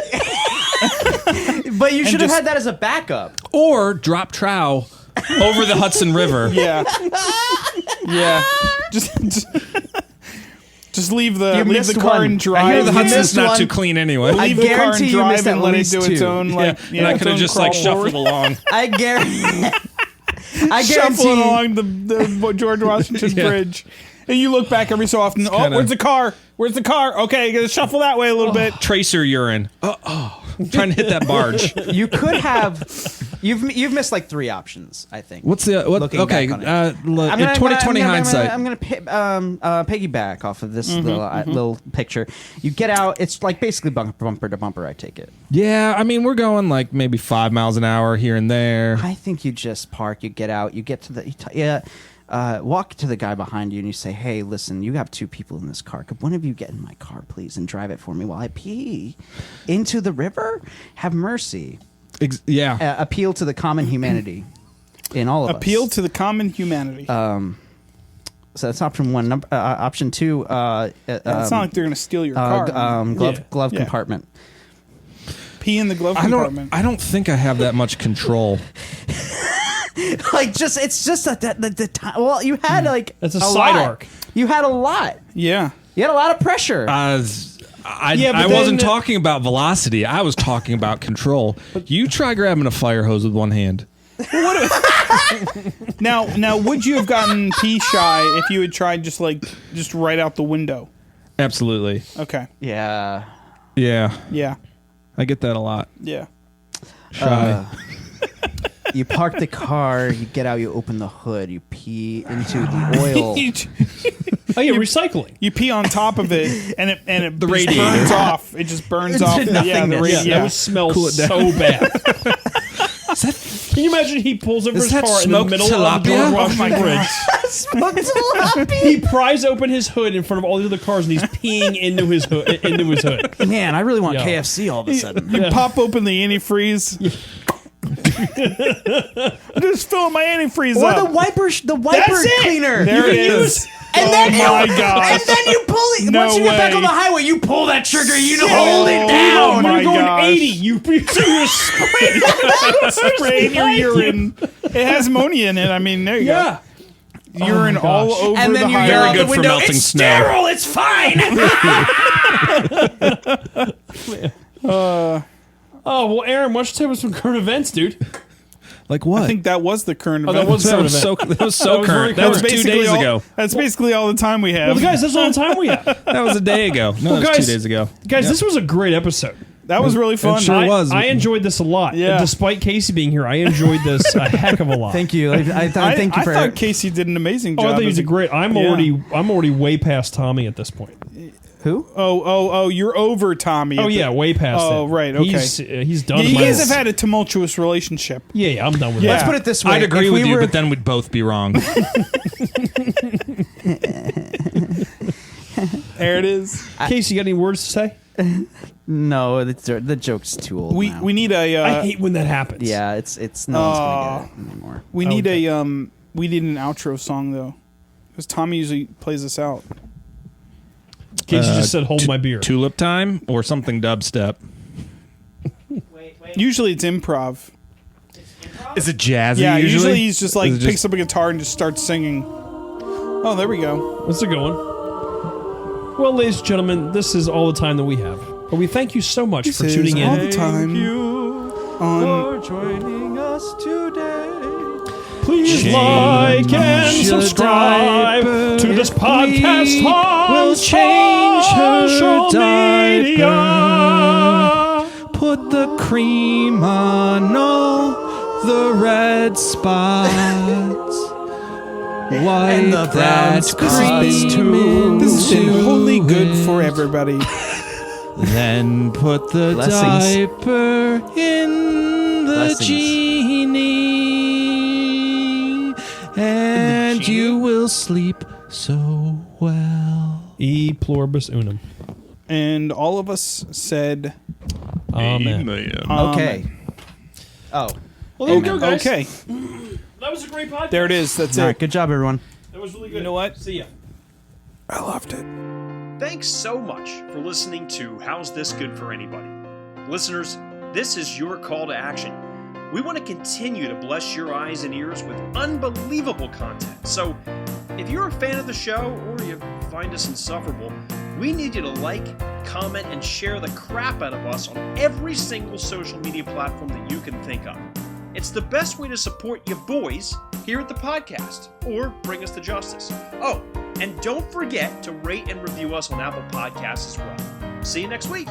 But you should have just- had that as a backup. or drop trow over the Hudson River. Yeah. Yeah. Just leave the missed car one. and I drive. hear the You Hudson's missed not one. too clean anyway. I Leave the car and guarantee you drive missed and at let it least do its two. own. Like, and I could have just like shuffled along. I guarantee. I shuffling guarantee. along the George Washington Yeah. Bridge. And you look back every so often. Oh, kinda- where's the car? Where's the car? Okay, gotta shuffle that way a little bit. Tracer urine. I'm trying to hit that barge. You could have. You've missed like 3 options. I think. What's the what? Looking Okay, back on it. in 2020 hindsight. I'm gonna piggyback off of this little picture. You get out. It's like basically bumper to bumper. I take it. Yeah, I mean we're going like maybe 5 miles an hour here and there. I think you just park. You get out. You get to the walk to the guy behind you and you say, "Hey, listen, you have 2 people in this car. Could one of you get in my car, please, and drive it for me while I pee into the river? Have mercy." Yeah. Appeal to the common humanity in all of us. Appeal to the common humanity. So that's option 1. Option 2. it's not like they're gonna steal your car. Glove Yeah. compartment. Pee in the glove I compartment. don't think I have that much control. Like it's just the time. Well, you had like That's a a side lot. arc. You had a lot. Yeah. You had a lot of pressure. Yeah, but I wasn't then- talking about velocity. I was talking about control. You try grabbing a fire hose with one hand. Now, would you have gotten pee shy if you had tried just right out the window? Absolutely. Okay. yeah. Yeah. Yeah. I get that a lot. Yeah. Shy. You park the car. You get out. You open the hood. You pee into the oil. Oh, yeah, recycling. You pee on top of it, and it The just radiator. burns off. It just burns off. Yeah, the nothingness. radiator. Yeah, that would smell so bad. Can you imagine he pulls over Is his that car in the smoked middle tilapia? of the George Oh my Washington Bridge? Smoked tilapia. He pries open his hood in front of all the other cars and he's peeing into his hood. Man, I really want Yeah. KFC all of a sudden. You pop open the antifreeze. I'm just filling my antifreeze Or up. the wiper That's it! cleaner. There it is. And then my gosh. And then you pull it. No Once you get back way. on the highway, you pull that trigger. You Oh, hold it oh down. my When you're going gosh. 80, you Spray in your urine. It has ammonia in it. I mean, there you yeah. go. Urine all gosh. over And then the you highway. yell Very out good the for window. melting It's snow." sterile. It's fine. Oh, well, Aaron, why don't you tell us some current events, dude? Like what? I think that was the current Oh, event. that was that current was so event. that was so was current. very That was current. 2 basically days all- ago. That's basically all the time we have. Well, guys, that's all the time we have. That was a day ago. No, that was guys- 2 days ago. Guys, this was a great episode. That was really fun. sure I, was. I enjoyed this a lot. Yeah. Despite Casey being here, I enjoyed this a heck of a lot. Thank you. I thank you I for. thought Casey did an amazing Oh, job. I think as he's a great. I'm already way past Tommy at this point. Who? Oh, you're over Tommy. Oh yeah, way past. Oh, it. right, okay. He's done. Yeah, you my guys work. have had a tumultuous relationship. Yeah, I'm done with Yeah. that. Let's put it this way. I'd agree If with we you, were- but then we'd both be wrong. There it is. Casey, you got any words to say? No, the joke's too old. We now. need a. I hate when that happens. Yeah, it's no one's gonna get it anymore. we need Okay. we need an outro song though, because Tommy usually plays us out. Casey just said, "Hold my beer." Tulip time or something dubstep. Usually it's improv. Is it jazzy? Yeah, usually usually he's just like Is it picks up a guitar and just starts singing. Oh, there we go. What's it going? Well, ladies and gentlemen, this is all the time that we have. But we thank you so much for tuning in. all the time on joining us today. Please Change like and your subscribe diaper. to this podcast on We'll change her social media. diaper. Put the cream on all the red spots. Wipe And the brown that spots cream too. This has been into wholly good for it. everybody. Then put the Blessings. diaper in the Blessings. genie, and you will sleep so well. E pluribus unum. And all of us said, Amen. Okay. Oh. Well, there you go, guys. okay, That was a great podcast. there it is. That's All it. right. Good job, everyone. That was really good. You know what? See ya. I loved it. Thanks so much for listening to How's This Good for Anybody? Listeners, this is your call to action. We want to continue to bless your eyes and ears with unbelievable content. So, if you're a fan of the show or you find us insufferable, we need you to like, comment, and share the crap out of us on every single social media platform that you can think of. It's the best way to support your boys here at the podcast or bring us to justice. Oh, and don't forget to rate and review us on Apple Podcasts as well. See you next week.